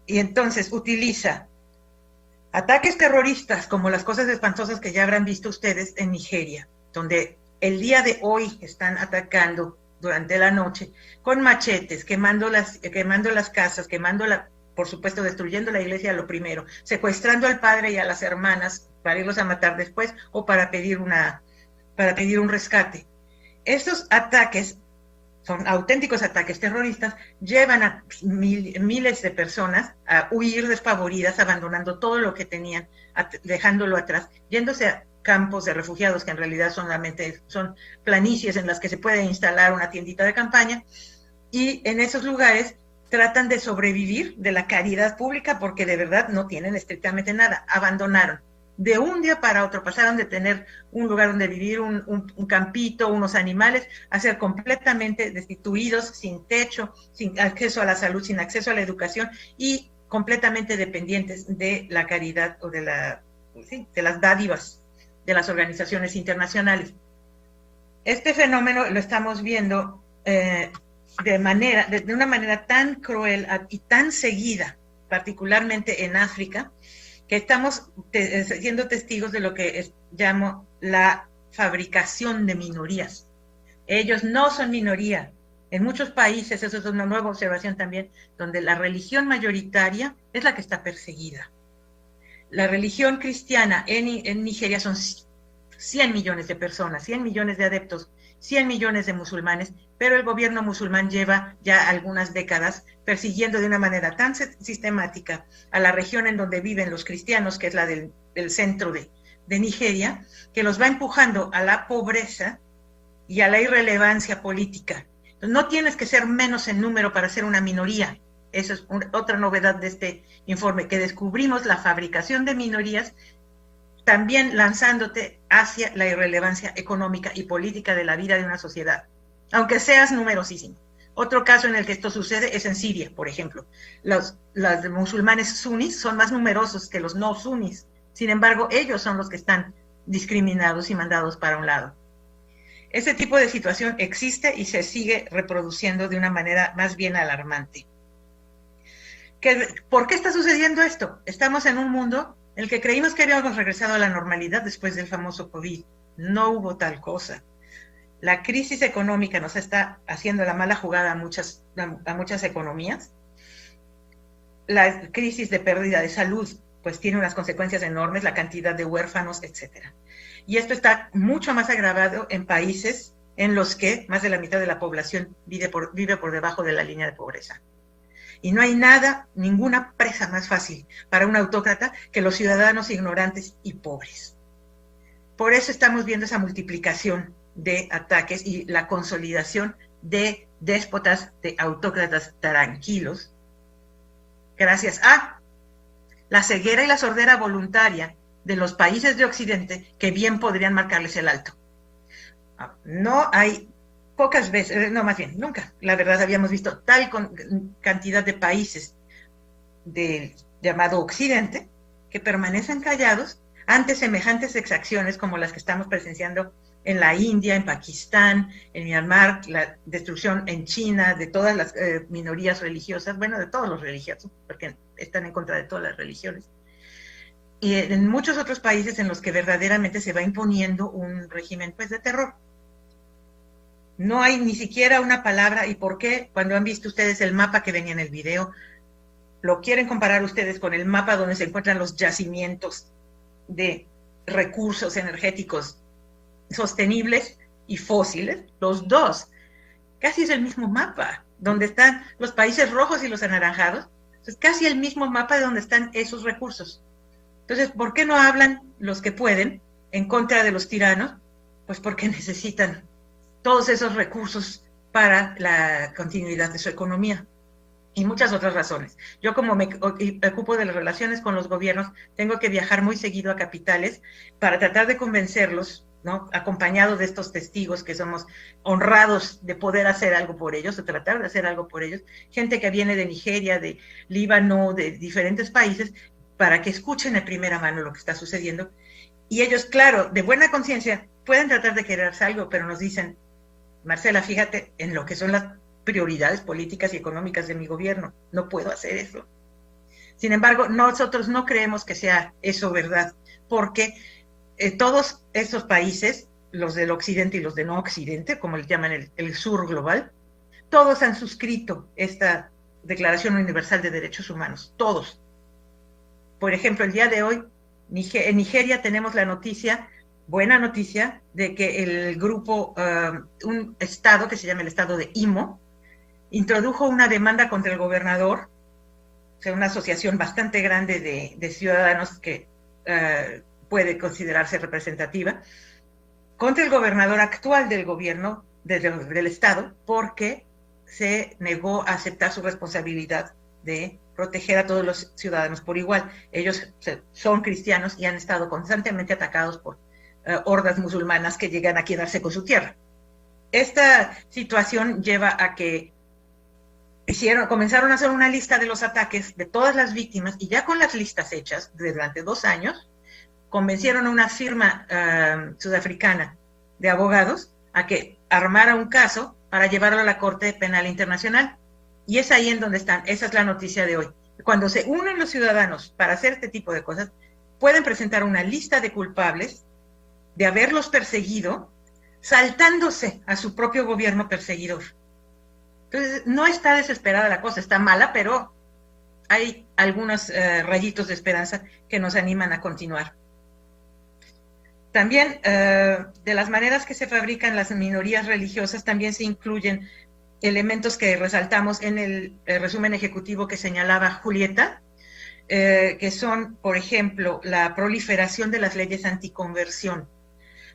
Y entonces utiliza ataques terroristas, como las cosas espantosas que ya habrán visto ustedes en Nigeria, donde el día de hoy están atacando durante la noche con machetes, quemando las casas, por supuesto, destruyendo la iglesia lo primero, secuestrando al padre y a las hermanas para irlos a matar después o para pedir un rescate. Estos ataques son auténticos ataques terroristas, llevan a miles de personas a huir despavoridas, abandonando todo lo que tenían, dejándolo atrás, yéndose a campos de refugiados que en realidad solamente son planicies en las que se puede instalar una tiendita de campaña, y en esos lugares tratan de sobrevivir de la caridad pública porque de verdad no tienen estrictamente nada, abandonaron. De un día para otro pasaron de tener un lugar donde vivir, un campito, unos animales, a ser completamente destituidos, sin techo, sin acceso a la salud, sin acceso a la educación y completamente dependientes de la caridad o de las dádivas de las organizaciones internacionales. Este fenómeno lo estamos viendo de una manera tan cruel y tan seguida, particularmente en África, que estamos siendo testigos de lo que llamo la fabricación de minorías. Ellos no son minoría. En muchos países, eso es una nueva observación también, donde la religión mayoritaria es la que está perseguida. La religión cristiana en Nigeria son 100 millones de personas, 100 millones de adeptos, 100 millones de musulmanes, pero el gobierno musulmán lleva ya algunas décadas persiguiendo de una manera tan sistemática a la región en donde viven los cristianos, que es la del centro de Nigeria, que los va empujando a la pobreza y a la irrelevancia política. Entonces, no tienes que ser menos en número para ser una minoría. Esa es otra novedad de este informe, que descubrimos la fabricación de minorías también lanzándote hacia la irrelevancia económica y política de la vida de una sociedad, aunque seas numerosísimo. Otro caso en el que esto sucede es en Siria, por ejemplo. Los musulmanes sunis son más numerosos que los no sunis. Sin embargo, ellos son los que están discriminados y mandados para un lado. Ese tipo de situación existe y se sigue reproduciendo de una manera más bien alarmante. ¿Por qué está sucediendo esto? Estamos en un mundo en el que creímos que habíamos regresado a la normalidad después del famoso COVID. No hubo tal cosa. La crisis económica nos está haciendo la mala jugada a muchas economías. La crisis de pérdida de salud pues tiene unas consecuencias enormes, la cantidad de huérfanos, etc. Y esto está mucho más agravado en países en los que más de la mitad de la población vive por debajo de la línea de pobreza. Y no hay ninguna presa más fácil para un autócrata que los ciudadanos ignorantes y pobres. Por eso estamos viendo esa multiplicación de ataques y la consolidación de déspotas, de autócratas tranquilos, gracias a la ceguera y la sordera voluntaria de los países de Occidente que bien podrían marcarles el alto. No hay pocas veces, no, más bien, nunca, la verdad, habíamos visto tal cantidad de países del llamado Occidente que permanecen callados ante semejantes exacciones como las que estamos presenciando en la India, en Pakistán, en Myanmar, la destrucción en China de todas las minorías religiosas, bueno, de todos los religiosos, porque están en contra de todas las religiones, y en muchos otros países en los que verdaderamente se va imponiendo un régimen pues de terror. No hay ni siquiera una palabra. ¿Y por qué? Cuando han visto ustedes el mapa que venía en el video, lo quieren comparar ustedes con el mapa donde se encuentran los yacimientos de recursos energéticos sostenibles y fósiles, los dos, casi es el mismo mapa, donde están los países rojos y los anaranjados, es casi el mismo mapa de donde están esos recursos. Entonces, ¿por qué no hablan los que pueden en contra de los tiranos? Pues porque necesitan todos esos recursos para la continuidad de su economía y muchas otras razones. Yo, como me ocupo de las relaciones con los gobiernos, tengo que viajar muy seguido a capitales para tratar de convencerlos, ¿no?, acompañado de estos testigos que somos honrados de poder hacer algo por ellos, de tratar de hacer algo por ellos, gente que viene de Nigeria, de Líbano, de diferentes países, para que escuchen de primera mano lo que está sucediendo. Y ellos, claro, de buena conciencia, pueden tratar de quererse algo, pero nos dicen: Marcela, fíjate en lo que son las prioridades políticas y económicas de mi gobierno, no puedo hacer eso. Sin embargo, nosotros no creemos que sea eso verdad, porque todos esos países, los del occidente y los de no occidente, como le llaman el sur global, todos han suscrito esta Declaración Universal de Derechos Humanos, todos. Por ejemplo, el día de hoy, en Nigeria tenemos la noticia buena noticia de que el grupo, un estado que se llama el estado de Imo, introdujo una demanda contra el gobernador, o sea, una asociación bastante grande de ciudadanos que puede considerarse representativa, contra el gobernador actual del gobierno del estado, porque se negó a aceptar su responsabilidad de proteger a todos los ciudadanos por igual. Ellos son cristianos y han estado constantemente atacados por hordas musulmanas que llegan a quedarse con su tierra. Esta situación lleva a que comenzaron a hacer una lista de los ataques de todas las víctimas, y ya con las listas hechas durante 2 años, convencieron a una firma sudafricana de abogados a que armara un caso para llevarlo a la Corte Penal Internacional. Y es ahí en donde están. Esa es la noticia de hoy. Cuando se unen los ciudadanos para hacer este tipo de cosas, pueden presentar una lista de culpables de haberlos perseguido, saltándose a su propio gobierno perseguidor. Entonces, no está desesperada la cosa, está mala, pero hay algunos rayitos de esperanza que nos animan a continuar. También, de las maneras que se fabrican las minorías religiosas, también se incluyen elementos que resaltamos en el resumen ejecutivo que señalaba Julieta, que son, por ejemplo, la proliferación de las leyes anticonversión.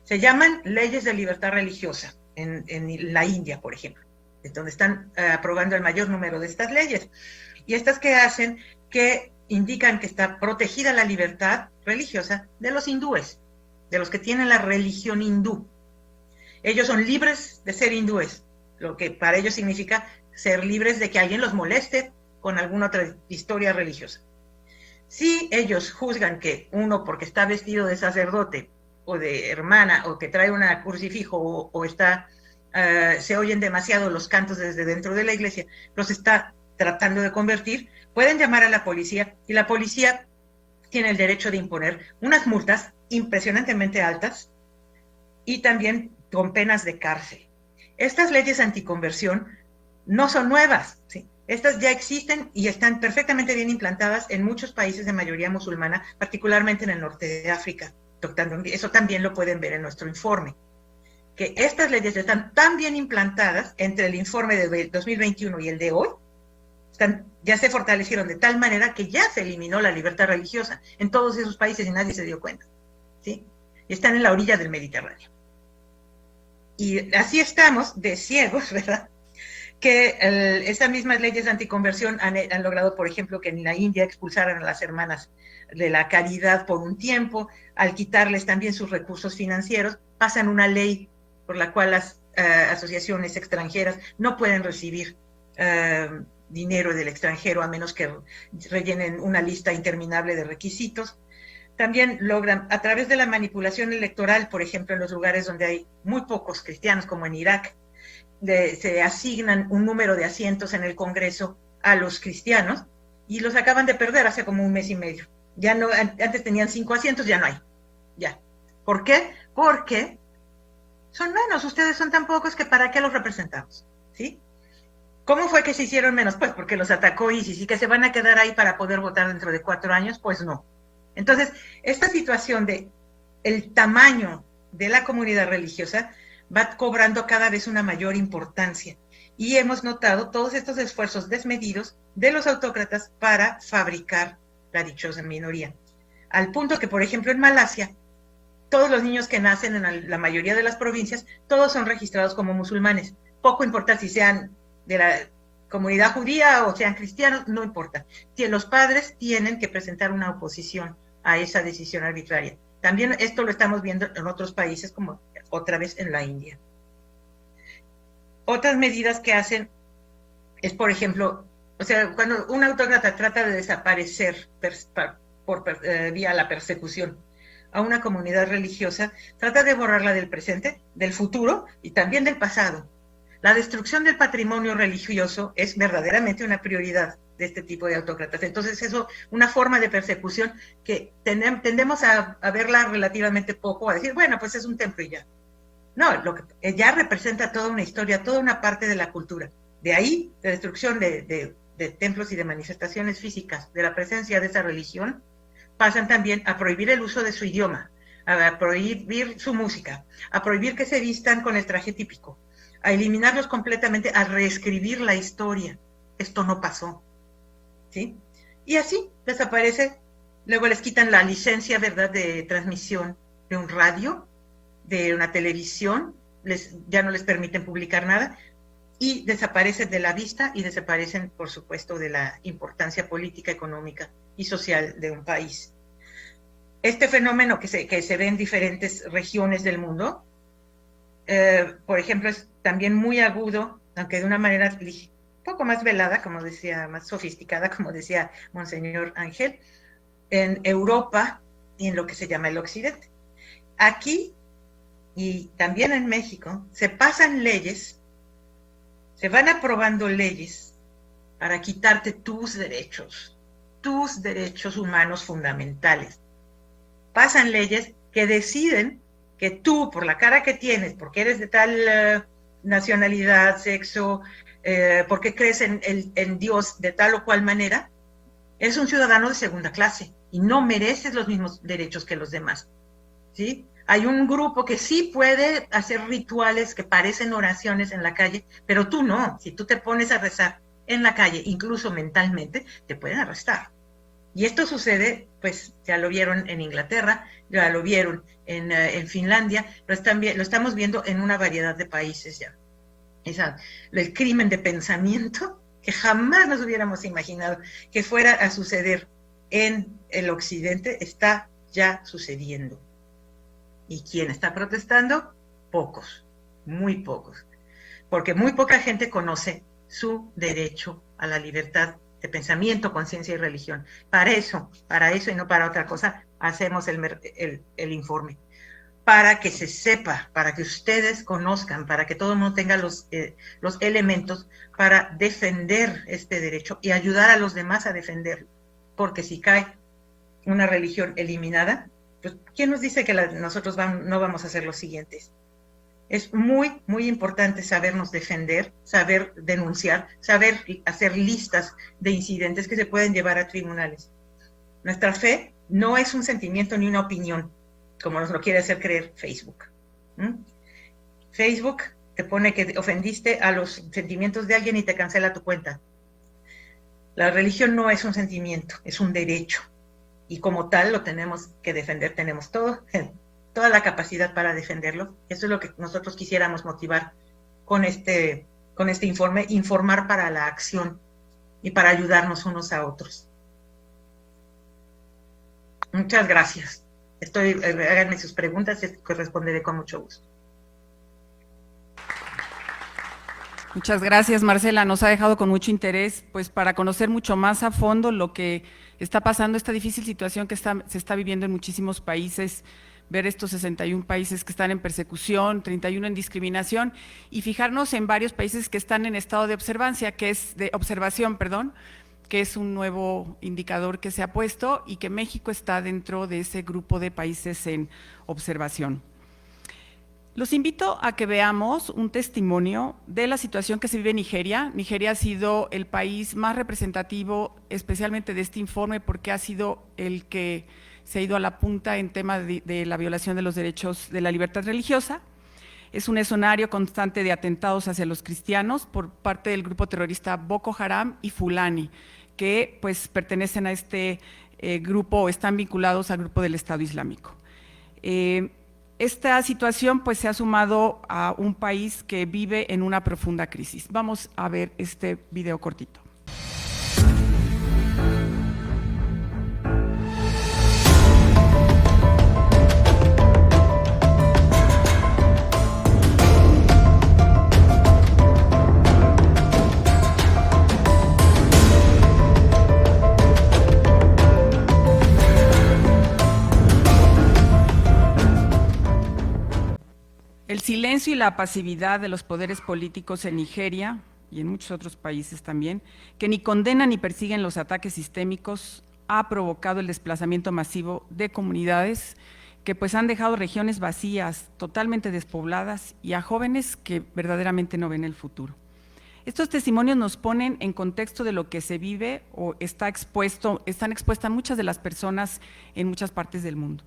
Se llaman leyes de libertad religiosa en la India, por ejemplo, es donde están aprobando el mayor número de estas leyes. Y estas que hacen, que indican que está protegida la libertad religiosa de los hindúes, de los que tienen la religión hindú. Ellos son libres de ser hindúes, lo que para ellos significa ser libres de que alguien los moleste con alguna otra historia religiosa. Si ellos juzgan que uno, porque está vestido de sacerdote o de hermana, o que trae un crucifijo, o está, se oyen demasiado los cantos desde dentro de la iglesia, los está tratando de convertir, pueden llamar a la policía, y la policía tiene el derecho de imponer unas multas impresionantemente altas y también con penas de cárcel. Estas leyes anticonversión no son nuevas, ¿sí? Estas ya existen y están perfectamente bien implantadas en muchos países de mayoría musulmana, particularmente en el norte de África. Eso también lo pueden ver en nuestro informe, que estas leyes están tan bien implantadas entre el informe de 2021 y el de hoy, ya se fortalecieron de tal manera que ya se eliminó la libertad religiosa en todos esos países y nadie se dio cuenta, ¿sí? Y están en la orilla del Mediterráneo. Y así estamos de ciegos, ¿verdad? Que esas mismas leyes de anticonversión han logrado, por ejemplo, que en la India expulsaran a las hermanas de la caridad por un tiempo, al quitarles también sus recursos financieros, pasan una ley por la cual las asociaciones extranjeras no pueden recibir dinero del extranjero a menos que rellenen una lista interminable de requisitos. También logran, a través de la manipulación electoral, por ejemplo, en los lugares donde hay muy pocos cristianos, como en Irak, se asignan un número de asientos en el Congreso a los cristianos, y los acaban de perder hace como 1 mes y medio. Ya no, antes tenían 5 asientos, ya no hay. Ya. ¿Por qué? Porque son menos, ustedes son tan pocos que ¿para qué los representamos? ¿Sí? ¿Cómo fue que se hicieron menos? Pues porque los atacó ISIS, y que se van a quedar ahí para poder votar dentro de 4 años, pues no. Entonces, esta situación de el tamaño de la comunidad religiosa va cobrando cada vez una mayor importancia, y hemos notado todos estos esfuerzos desmedidos de los autócratas para fabricar la dichosa minoría, al punto que, por ejemplo, en Malasia, todos los niños que nacen en la mayoría de las provincias, todos son registrados como musulmanes. Poco importa si sean de la comunidad judía o sean cristianos, no importa. Los padres tienen que presentar una oposición a esa decisión arbitraria. También esto lo estamos viendo en otros países, como otra vez en la India. Otras medidas que hacen es, por ejemplo, o sea, cuando un autócrata trata de desaparecer vía la persecución a una comunidad religiosa, trata de borrarla del presente, del futuro y también del pasado. La destrucción del patrimonio religioso es verdaderamente una prioridad de este tipo de autócratas. Entonces, eso, una forma de persecución que tendemos a verla relativamente poco, a decir, bueno, pues es un templo y ya. No, lo que ya representa toda una historia, toda una parte de la cultura. De ahí, la destrucción de templos y de manifestaciones físicas de la presencia de esa religión, pasan también a prohibir el uso de su idioma, a prohibir su música, a prohibir que se vistan con el traje típico, a eliminarlos completamente, a reescribir la historia. Esto no pasó, ¿sí? Y así desaparece. Luego les quitan la licencia, ¿verdad?, de transmisión de un radio, de una televisión, ya no les permiten publicar nada, y desaparecen de la vista y desaparecen, por supuesto, de la importancia política, económica y social de un país. Este fenómeno que se ve en diferentes regiones del mundo, por ejemplo, es también muy agudo, aunque de una manera un poco más velada, como decía, más sofisticada, como decía Monseñor Ángel, en Europa y en lo que se llama el Occidente. Aquí y también en México se pasan leyes, se van aprobando leyes para quitarte tus derechos humanos fundamentales. Pasan leyes que deciden que tú, por la cara que tienes, porque eres de tal nacionalidad, sexo, porque crees en Dios de tal o cual manera, eres un ciudadano de segunda clase y no mereces los mismos derechos que los demás, ¿sí? Hay un grupo que sí puede hacer rituales que parecen oraciones en la calle, pero tú no. Si tú te pones a rezar en la calle, incluso mentalmente, te pueden arrestar. Y esto sucede, pues ya lo vieron en Inglaterra, ya lo vieron en Finlandia, lo estamos viendo en una variedad de países ya. El crimen de pensamiento que jamás nos hubiéramos imaginado que fuera a suceder en el Occidente, está ya sucediendo. ¿Y quién está protestando? Pocos, muy pocos, porque muy poca gente conoce su derecho a la libertad de pensamiento, conciencia y religión. Para eso y no para otra cosa, hacemos el informe, para que se sepa, para que ustedes conozcan, para que todo el mundo tenga los elementos para defender este derecho y ayudar a los demás a defenderlo, porque si cae una religión eliminada, pues, ¿quién nos dice que nosotros no vamos a ser los siguientes? Es muy, muy importante sabernos defender, saber denunciar, saber hacer listas de incidentes que se pueden llevar a tribunales. Nuestra fe no es un sentimiento ni una opinión, como nos lo quiere hacer creer Facebook. Facebook te pone que ofendiste a los sentimientos de alguien y te cancela tu cuenta. La religión no es un sentimiento, es un derecho. Y como tal lo tenemos que defender, tenemos toda la capacidad para defenderlo. Eso es lo que nosotros quisiéramos motivar con este informe, informar para la acción y para ayudarnos unos a otros. Muchas gracias. Háganme sus preguntas y responderé con mucho gusto. Muchas gracias, Marcela. Nos ha dejado con mucho interés, pues, para conocer mucho más a fondo lo que está pasando, esta difícil situación que se está viviendo en muchísimos países, ver estos 61 países que están en persecución, 31 en discriminación, y fijarnos en varios países que están en estado de observancia, que es un nuevo indicador que se ha puesto y que México está dentro de ese grupo de países en observación. Los invito a que veamos un testimonio de la situación que se vive en Nigeria. Nigeria ha sido el país más representativo, especialmente de este informe, porque ha sido el que se ha ido a la punta en tema de la violación de los derechos de la libertad religiosa. Es un escenario constante de atentados hacia los cristianos por parte del grupo terrorista Boko Haram y Fulani, que pues pertenecen a este grupo o están vinculados al grupo del Estado Islámico. Esta situación pues se ha sumado a un país que vive en una profunda crisis. Vamos a ver este video cortito. El silencio y la pasividad de los poderes políticos en Nigeria y en muchos otros países también, que ni condenan ni persiguen los ataques sistémicos, ha provocado el desplazamiento masivo de comunidades que pues han dejado regiones vacías, totalmente despobladas y a jóvenes que verdaderamente no ven el futuro. Estos testimonios nos ponen en contexto de lo que se vive o están expuestas muchas de las personas en muchas partes del mundo.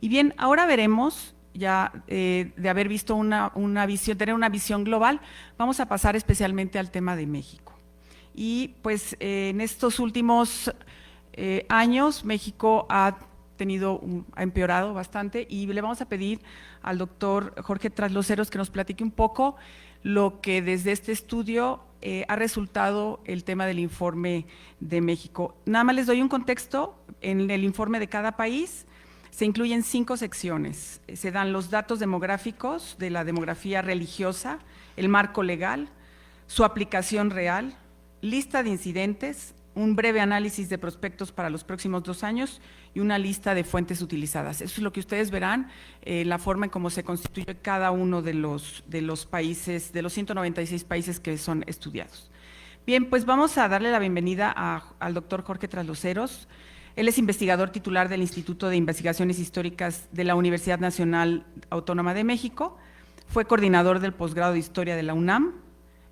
Y bien, ahora veremos, ya de haber visto tener una visión global, vamos a pasar especialmente al tema de México. Y pues en estos últimos años, México ha empeorado bastante, y le vamos a pedir al doctor Jorge Trasloceros que nos platique un poco lo que desde este estudio ha resultado el tema del informe de México. Nada más les doy un contexto. En el informe de cada país se incluyen 5 secciones. Se dan los datos demográficos de la demografía religiosa, el marco legal, su aplicación real, lista de incidentes, un breve análisis de prospectos para los próximos 2 años y una lista de fuentes utilizadas. Eso es lo que ustedes verán, la forma en cómo se constituye cada uno de los países, de los 196 países que son estudiados. Bien, pues vamos a darle la bienvenida al doctor Jorge Trasloceros. Él es investigador titular del Instituto de Investigaciones Históricas de la Universidad Nacional Autónoma de México, fue coordinador del posgrado de Historia de la UNAM,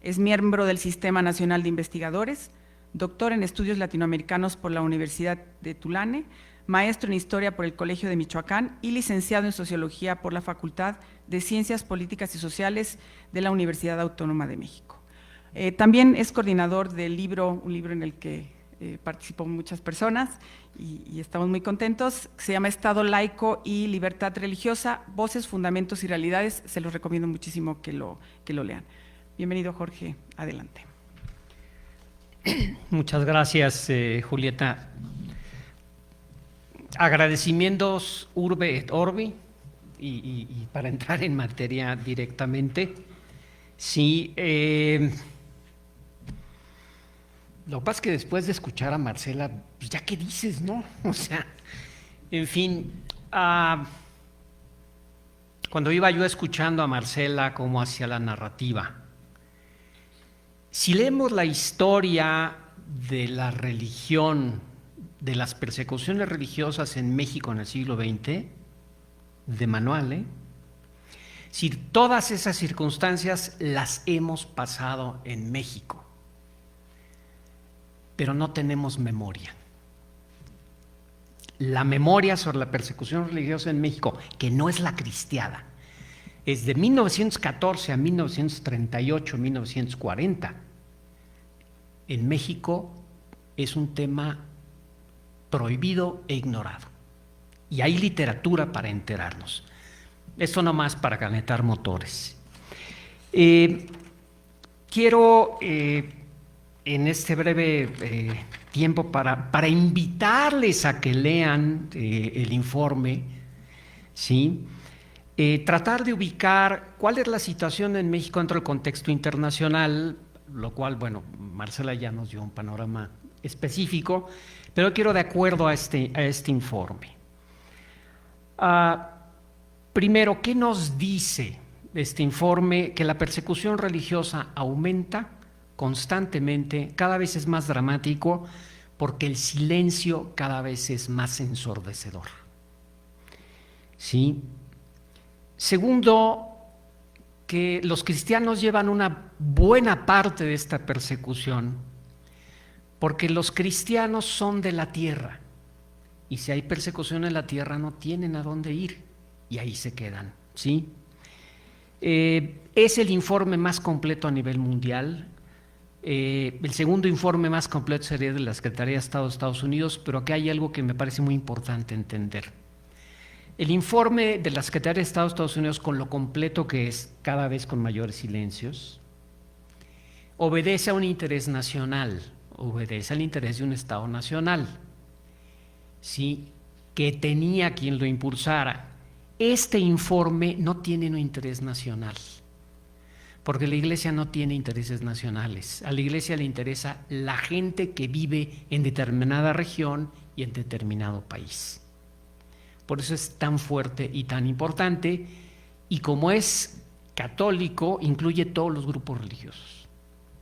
es miembro del Sistema Nacional de Investigadores, doctor en Estudios Latinoamericanos por la Universidad de Tulane, maestro en Historia por el Colegio de Michoacán y licenciado en Sociología por la Facultad de Ciencias Políticas y Sociales de la Universidad Autónoma de México. También es coordinador del libro, un libro en el que participó muchas personas y estamos muy contentos, se llama Estado Laico y Libertad Religiosa, Voces, Fundamentos y Realidades. Se los recomiendo muchísimo que lo lean. Bienvenido, Jorge, adelante. Muchas gracias, Julieta. Agradecimientos urbe et orbi, y para entrar en materia directamente, sí, lo que pasa es que después de escuchar a Marcela, pues ya qué dices, ¿no? O sea, en fin, cuando iba yo escuchando a Marcela como hacia la narrativa, si leemos la historia de la religión, de las persecuciones religiosas en México en el siglo XX, de manual, si todas esas circunstancias las hemos pasado en México, pero no tenemos memoria. La memoria sobre la persecución religiosa en México, que no es la cristiana, es de 1914 a 1938, 1940. En México es un tema prohibido e ignorado. Y hay literatura para enterarnos. Esto nomás para calentar motores. Quiero, en este breve tiempo, para invitarles a que lean el informe, ¿sí? Tratar de ubicar cuál es la situación en México dentro del contexto internacional, lo cual, bueno, Marcela ya nos dio un panorama específico, pero quiero de acuerdo a este informe. Primero, ¿qué nos dice este informe? Que la persecución religiosa aumenta constantemente, cada vez es más dramático, porque el silencio cada vez es más ensordecedor. ¿Sí? Segundo, que los cristianos llevan una buena parte de esta persecución, porque los cristianos son de la tierra, y si hay persecución en la tierra no tienen a dónde ir, y ahí se quedan, ¿sí? Es el informe más completo a nivel mundial. El segundo informe más completo sería de la Secretaría de Estado de Estados Unidos, pero aquí hay algo que me parece muy importante entender. El informe de la Secretaría de Estado de Estados Unidos, con lo completo que es, cada vez con mayores silencios, obedece a un interés nacional, obedece al interés de un Estado nacional, ¿sí? Que tenía quien lo impulsara. Este informe no tiene un interés nacional, porque la Iglesia no tiene intereses nacionales. A la Iglesia le interesa la gente que vive en determinada región y en determinado país. Por eso es tan fuerte y tan importante, y como es católico, incluye todos los grupos religiosos,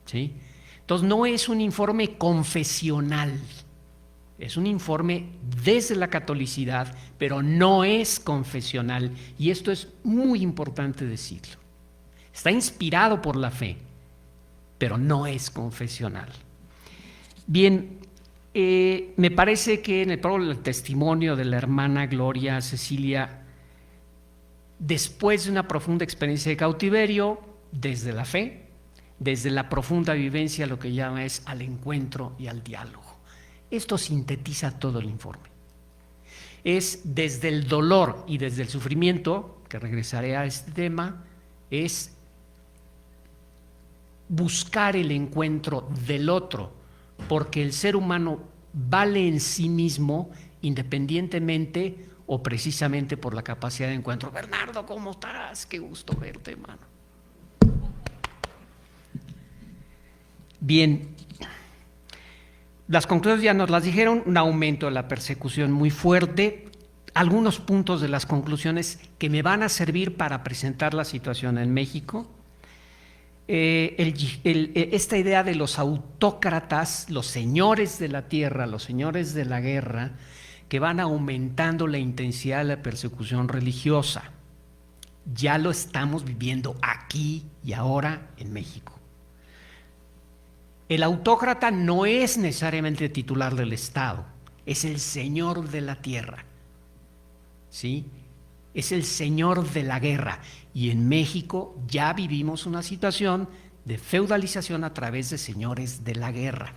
¿sí? Entonces no es un informe confesional, es un informe desde la catolicidad, pero no es confesional, y esto es muy importante decirlo. Está inspirado por la fe, pero no es confesional. Bien, me parece que en el testimonio de la hermana Gloria Cecilia después de una profunda experiencia de cautiverio, desde la fe, desde la profunda vivencia, lo que llama es al encuentro y al diálogo. Esto sintetiza todo el informe. Es desde el dolor y desde el sufrimiento, que regresaré a este tema, es buscar el encuentro del otro, porque el ser humano vale en sí mismo independientemente o precisamente por la capacidad de encuentro. Bernardo, ¿cómo estás? Qué gusto verte, hermano. Bien, las conclusiones ya nos las dijeron, un aumento de la persecución muy fuerte, algunos puntos de las conclusiones que me van a servir para presentar la situación en México. Esta idea de los autócratas, los señores de la tierra, los señores de la guerra, que van aumentando la intensidad de la persecución religiosa. Ya lo estamos viviendo aquí y ahora en México. El autócrata no es necesariamente titular del Estado, es el señor de la tierra, ¿sí? Es el señor de la guerra. Y en México ya vivimos una situación de feudalización a través de señores de la guerra.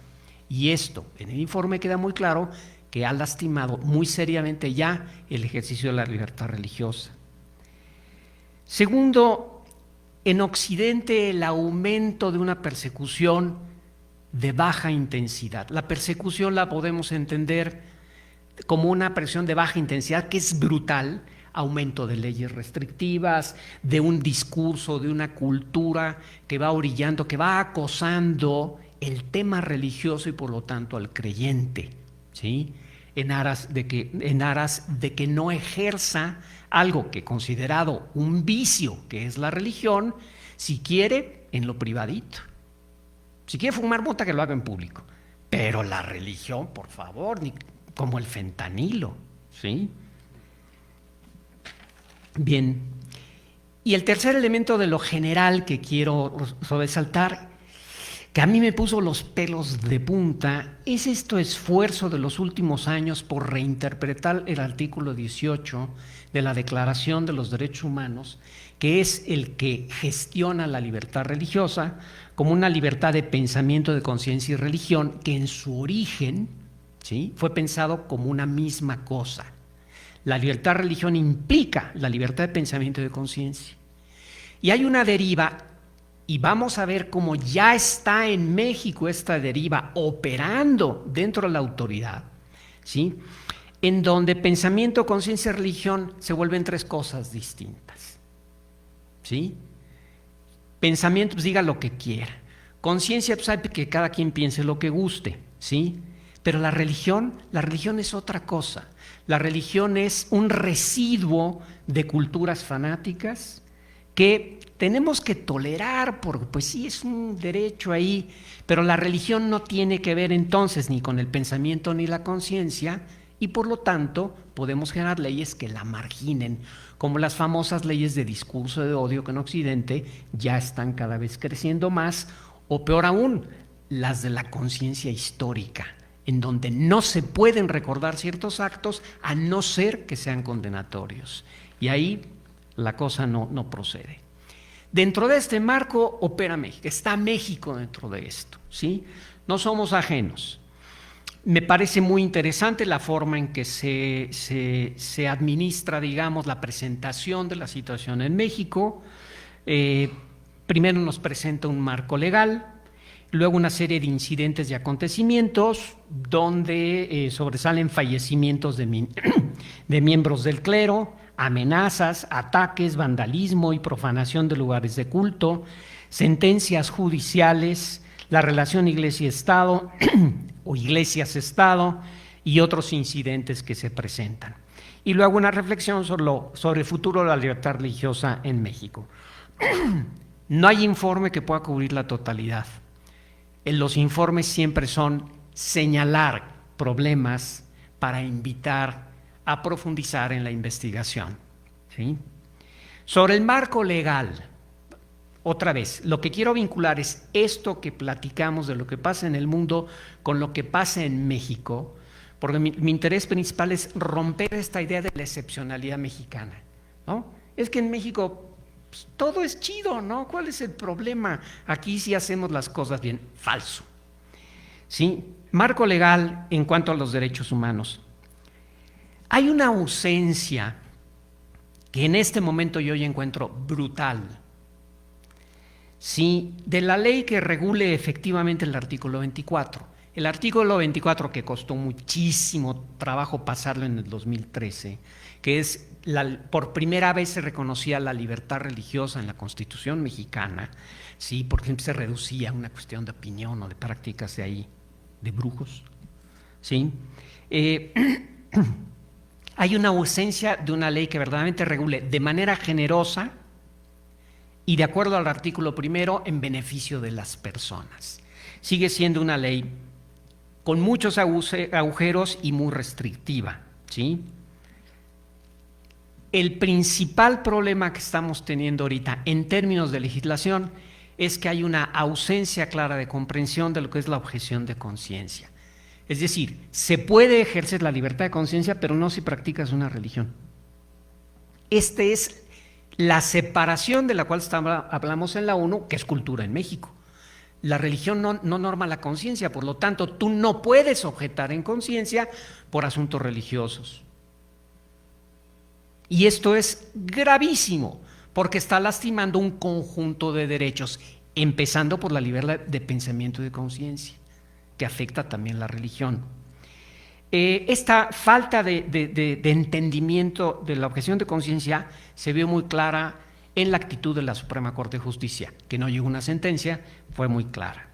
Y esto, en el informe queda muy claro que ha lastimado muy seriamente ya el ejercicio de la libertad religiosa. Segundo, en Occidente el aumento de una persecución de baja intensidad. La persecución la podemos entender como una presión de baja intensidad que es brutal, aumento de leyes restrictivas, de un discurso, de una cultura que va orillando, que va acosando el tema religioso y por lo tanto al creyente, ¿sí? En aras de que no ejerza algo que considerado un vicio, que es la religión, si quiere, en lo privadito. Si quiere fumar mota, que lo haga en público. Pero la religión, por favor, como el fentanilo, ¿sí? Bien. Y el tercer elemento de lo general que quiero sobresaltar, que a mí me puso los pelos de punta, es este esfuerzo de los últimos años por reinterpretar el artículo 18 de la Declaración de los Derechos Humanos, que es el que gestiona la libertad religiosa como una libertad de pensamiento, de conciencia y religión, que en su origen, ¿sí?, fue pensado como una misma cosa. La libertad de religión implica la libertad de pensamiento y de conciencia. Y hay una deriva, y vamos a ver cómo ya está en México esta deriva operando dentro de la autoridad, ¿sí?, en donde pensamiento, conciencia y religión se vuelven tres cosas distintas, ¿sí? Pensamiento, pues diga lo que quiera. Conciencia, pues hay que cada quien piense lo que guste, ¿sí? Pero la religión es otra cosa. La religión es un residuo de culturas fanáticas que tenemos que tolerar, porque pues sí es un derecho ahí, pero la religión no tiene que ver entonces ni con el pensamiento ni la conciencia, y por lo tanto podemos generar leyes que la marginen, como las famosas leyes de discurso de odio que en Occidente ya están cada vez creciendo más, o peor aún, las de la conciencia histórica, en donde no se pueden recordar ciertos actos a no ser que sean condenatorios. Y ahí la cosa no procede. Dentro de este marco opera México, está México dentro de esto, ¿sí? No somos ajenos. Me parece muy interesante la forma en que se administra, digamos, la presentación de la situación en México. Primero nos presenta un marco legal, luego una serie de incidentes y acontecimientos donde sobresalen fallecimientos de miembros del clero, amenazas, ataques, vandalismo y profanación de lugares de culto, sentencias judiciales, la relación iglesia-estado o iglesias-estado y otros incidentes que se presentan. Y luego una reflexión sobre el futuro de la libertad religiosa en México. No hay informe que pueda cubrir la totalidad. Los informes siempre son señalar problemas para invitar a profundizar en la investigación, ¿sí? Sobre el marco legal, otra vez, lo que quiero vincular es esto que platicamos de lo que pasa en el mundo con lo que pasa en México, porque mi interés principal es romper esta idea de la excepcionalidad mexicana, ¿no? es que en México pues, todo es chido, ¿no? ¿Cuál es el problema? Aquí sí hacemos las cosas bien. Falso. ¿Sí? Marco legal en cuanto a los derechos humanos. Hay una ausencia que en este momento yo ya encuentro brutal. Sí, de la ley que regule efectivamente el artículo 24. El artículo 24 que costó muchísimo trabajo pasarlo en el 2013, que es por primera vez se reconocía la libertad religiosa en la Constitución mexicana, sí, porque siempre se reducía a una cuestión de opinión o de prácticas de ahí, de brujos, sí. Hay una ausencia de una ley que verdaderamente regule de manera generosa y de acuerdo al artículo primero en beneficio de las personas. Sigue siendo una ley con muchos agujeros y muy restrictiva, ¿sí? El principal problema que estamos teniendo ahorita en términos de legislación es que hay una ausencia clara de comprensión de lo que es la objeción de conciencia. Es decir, se puede ejercer la libertad de conciencia, pero no si practicas una religión. Esta es la separación de la cual hablamos en la ONU, que es cultura en México. La religión no norma la conciencia, por lo tanto, tú no puedes objetar en conciencia por asuntos religiosos. Y esto es gravísimo, porque está lastimando un conjunto de derechos, empezando por la libertad de pensamiento y de conciencia, que afecta también la religión. Esta falta de entendimiento de la objeción de conciencia se vio muy clara en la actitud de la Suprema Corte de Justicia, que no llegó a una sentencia, fue muy clara.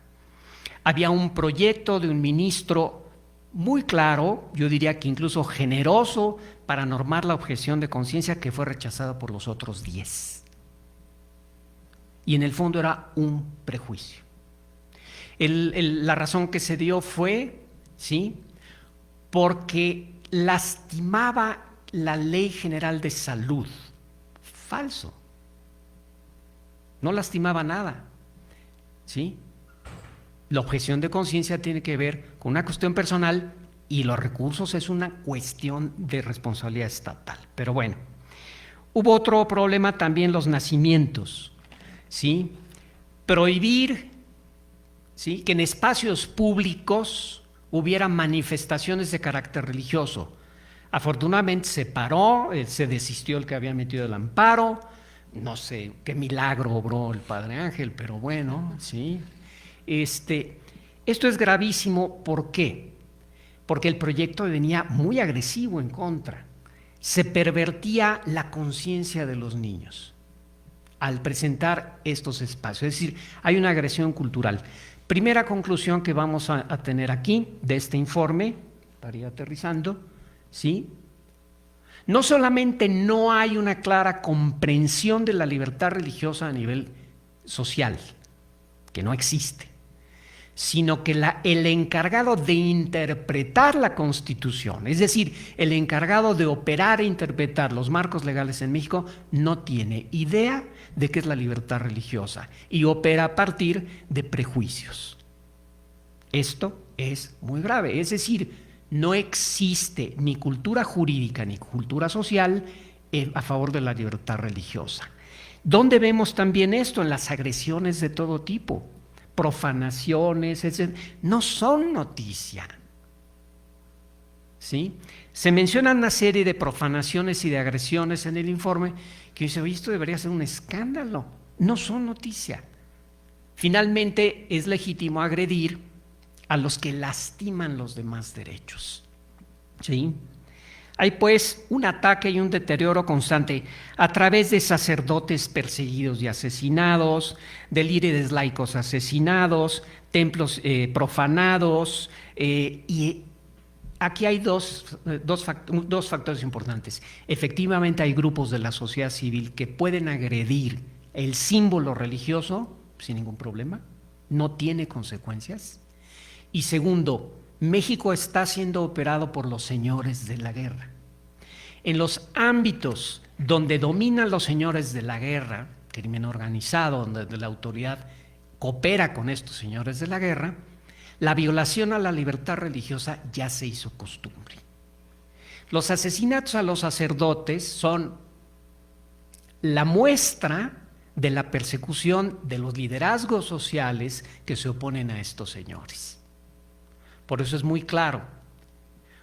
Había un proyecto de un ministro muy claro, yo diría que incluso generoso, para normar la objeción de conciencia, que fue rechazado por los otros 10. Y en el fondo era un prejuicio. La razón que se dio fue, ¿sí?, porque lastimaba la Ley General de Salud. Falso. No lastimaba nada, ¿sí? La objeción de conciencia tiene que ver con una cuestión personal y los recursos es una cuestión de responsabilidad estatal. Pero bueno, hubo otro problema también, los nacimientos, ¿sí? Prohibir, ¿sí?, que en espacios públicos hubiera manifestaciones de carácter religioso. Afortunadamente se paró, se desistió el que había metido el amparo, no sé qué milagro obró el Padre Ángel, pero bueno, ¿sí? Esto es gravísimo, ¿por qué? Porque el proyecto venía muy agresivo en contra. Se pervertía la conciencia de los niños al presentar estos espacios. Es decir, hay una agresión cultural. Primera conclusión que vamos a tener aquí de este informe, para ir aterrizando, ¿sí? No solamente no hay una clara comprensión de la libertad religiosa a nivel social, que no existe, sino que el encargado de interpretar la Constitución, es decir, el encargado de operar e interpretar los marcos legales en México, no tiene idea de qué es la libertad religiosa y opera a partir de prejuicios. Esto es muy grave, es decir, no existe ni cultura jurídica ni cultura social a favor de la libertad religiosa. ¿Dónde vemos también esto? En las agresiones de todo tipo, profanaciones, etc. No son noticia, ¿sí? Se mencionan una serie de profanaciones y de agresiones en el informe que dice, oye, esto debería ser un escándalo. No son noticia. Finalmente es legítimo agredir a los que lastiman los demás derechos, ¿sí? Hay pues un ataque y un deterioro constante a través de sacerdotes perseguidos y asesinados, de líderes laicos asesinados, templos profanados, y aquí hay dos factores importantes. Efectivamente hay grupos de la sociedad civil que pueden agredir el símbolo religioso sin ningún problema, no tiene consecuencias. Y segundo, México está siendo operado por los señores de la guerra. En los ámbitos donde dominan los señores de la guerra, crimen organizado, donde la autoridad coopera con estos señores de la guerra, la violación a la libertad religiosa ya se hizo costumbre. Los asesinatos a los sacerdotes son la muestra de la persecución de los liderazgos sociales que se oponen a estos señores. Por eso es muy claro,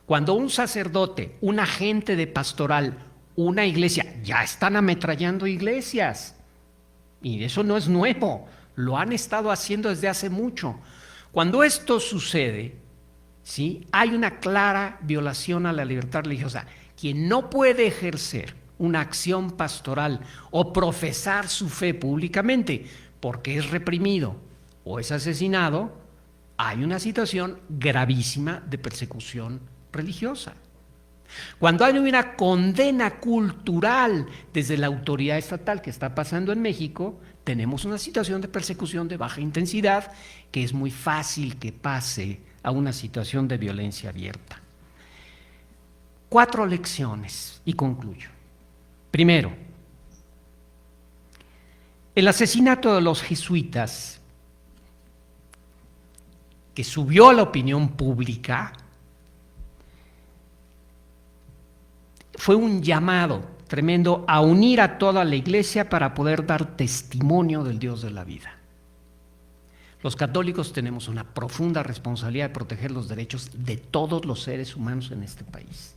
cuando un sacerdote, un agente de pastoral, una iglesia, ya están ametrallando iglesias, y eso no es nuevo, lo han estado haciendo desde hace mucho. Cuando esto sucede, ¿sí?, hay una clara violación a la libertad religiosa. Quien no puede ejercer una acción pastoral o profesar su fe públicamente porque es reprimido o es asesinado, hay una situación gravísima de persecución religiosa. Cuando hay una condena cultural desde la autoridad estatal, que está pasando en México, tenemos una situación de persecución de baja intensidad que es muy fácil que pase a una situación de violencia abierta. 4 lecciones y concluyo. Primero, el asesinato de los jesuitas, que subió a la opinión pública, fue un llamado tremendo a unir a toda la iglesia para poder dar testimonio del Dios de la vida. Los católicos tenemos una profunda responsabilidad de proteger los derechos de todos los seres humanos en este país.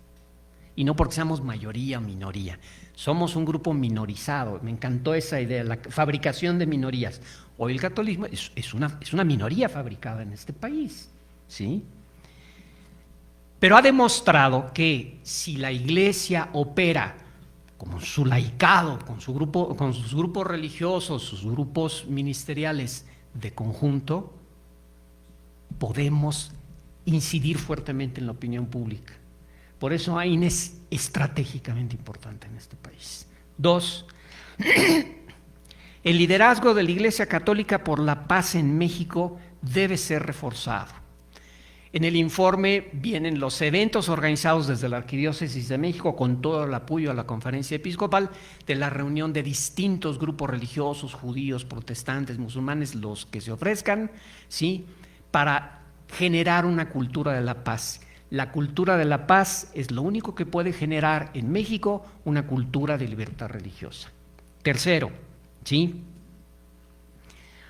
Y no porque seamos mayoría o minoría. Somos un grupo minorizado. Me encantó esa idea, la fabricación de minorías. Hoy el catolicismo es una minoría fabricada en este país, ¿sí? Pero ha demostrado que si la iglesia opera como su laicado, con sus grupos religiosos, sus grupos ministeriales de conjunto, podemos incidir fuertemente en la opinión pública. Por eso AINE es estratégicamente importante en este país. 2, el liderazgo de la Iglesia Católica por la Paz en México debe ser reforzado. En el informe vienen los eventos organizados desde la Arquidiócesis de México con todo el apoyo a la Conferencia Episcopal de la reunión de distintos grupos religiosos, judíos, protestantes, musulmanes, los que se ofrezcan, ¿sí?, para generar una cultura de la paz. La cultura de la paz es lo único que puede generar en México una cultura de libertad religiosa. Tercero, ¿sí?,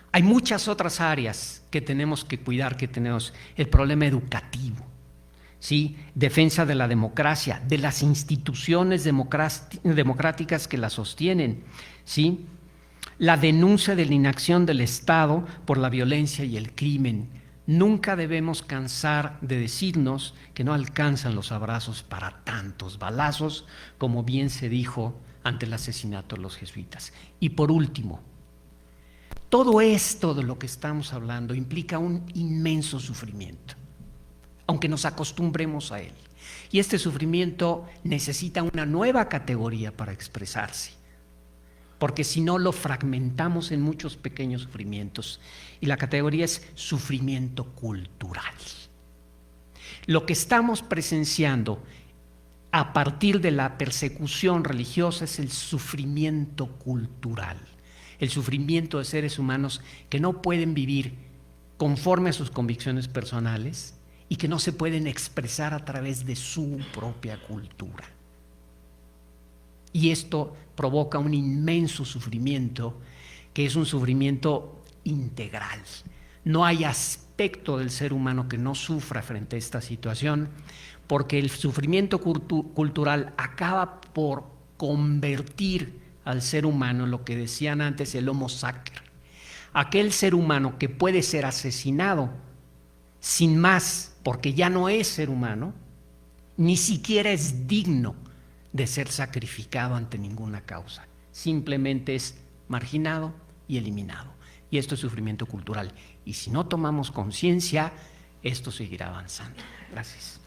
hay muchas otras áreas que tenemos que cuidar, que tenemos el problema educativo, ¿sí?, defensa de la democracia, de las instituciones democráticas que la sostienen, ¿sí?, la denuncia de la inacción del Estado por la violencia y el crimen. Nunca debemos cansar de decirnos que no alcanzan los abrazos para tantos balazos, como bien se dijo ante el asesinato de los jesuitas. Y por último, todo esto de lo que estamos hablando implica un inmenso sufrimiento, aunque nos acostumbremos a él. Y este sufrimiento necesita una nueva categoría para expresarse, porque si no lo fragmentamos en muchos pequeños sufrimientos. Y la categoría es sufrimiento cultural. Lo que estamos presenciando a partir de la persecución religiosa es el sufrimiento cultural, el sufrimiento de seres humanos que no pueden vivir conforme a sus convicciones personales y que no se pueden expresar a través de su propia cultura. Y esto provoca un inmenso sufrimiento, que es un sufrimiento integral. No hay aspecto del ser humano que no sufra frente a esta situación, porque el sufrimiento cultural acaba por convertir al ser humano en lo que decían antes el Homo sacer, aquel ser humano que puede ser asesinado sin más, porque ya no es ser humano, ni siquiera es digno de ser sacrificado ante ninguna causa, simplemente es marginado y eliminado. Y esto es sufrimiento cultural. Y si no tomamos conciencia, esto seguirá avanzando. Gracias.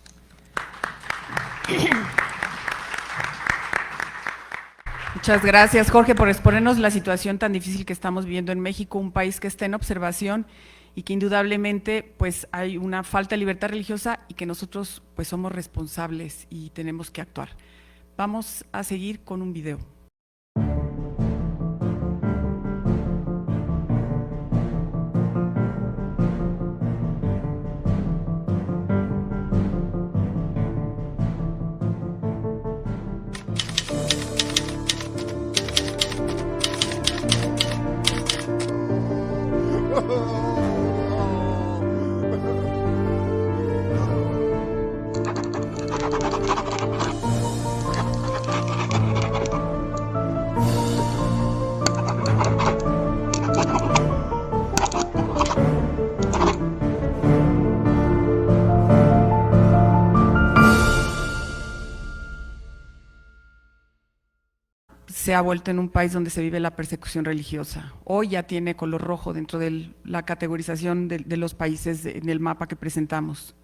Muchas gracias, Jorge, por exponernos la situación tan difícil que estamos viviendo en México, un país que está en observación y que indudablemente pues hay una falta de libertad religiosa y que nosotros pues somos responsables y tenemos que actuar. Vamos a seguir con un video. se ha vuelto en un país donde se vive la persecución religiosa. Hoy ya tiene color rojo dentro de la categorización de los países en el mapa que presentamos.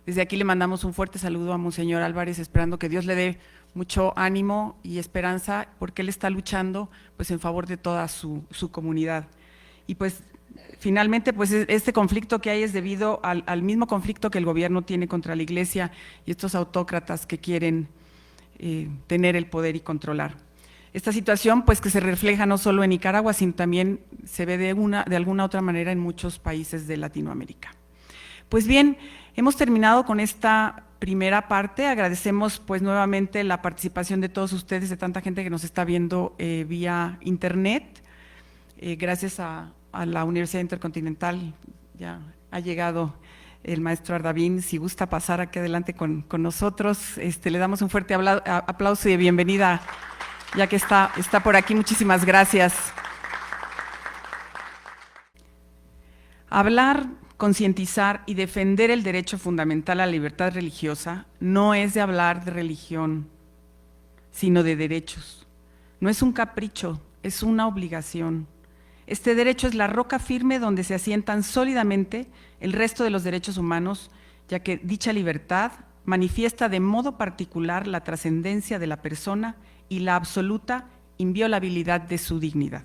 Desde aquí le mandamos un fuerte saludo a Monseñor Álvarez, esperando que Dios le dé mucho ánimo y esperanza, porque él está luchando pues en favor de toda su comunidad. Y pues finalmente pues este conflicto que hay es debido al mismo conflicto que el gobierno tiene contra la Iglesia y estos autócratas que quieren tener el poder y controlar. Esta situación pues que se refleja no solo en Nicaragua, sino también se ve de alguna otra manera en muchos países de Latinoamérica. Pues bien, hemos terminado con esta primera parte. Agradecemos pues nuevamente la participación de todos ustedes, de tanta gente que nos está viendo vía internet. Gracias a la Universidad Intercontinental ya ha llegado el maestro Ardavín. Si gusta pasar aquí adelante con nosotros, le damos un fuerte aplauso y de bienvenida, ya que está por aquí. Muchísimas gracias. Hablar, concientizar y defender el derecho fundamental a la libertad religiosa no es de hablar de religión, sino de derechos. No es un capricho, es una obligación. Este derecho es la roca firme donde se asientan sólidamente el resto de los derechos humanos, ya que dicha libertad manifiesta de modo particular la trascendencia de la persona y la absoluta inviolabilidad de su dignidad.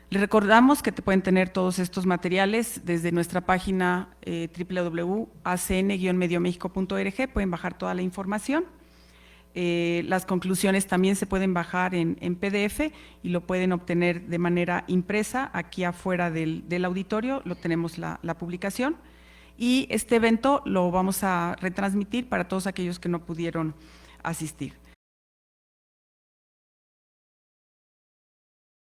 Les recordamos que pueden tener todos estos materiales desde nuestra página www.acn-mediomexico.org, pueden bajar toda la información. Las conclusiones también se pueden bajar en PDF y lo pueden obtener de manera impresa. Aquí afuera del auditorio lo tenemos la publicación, y este evento lo vamos a retransmitir para todos aquellos que no pudieron asistir.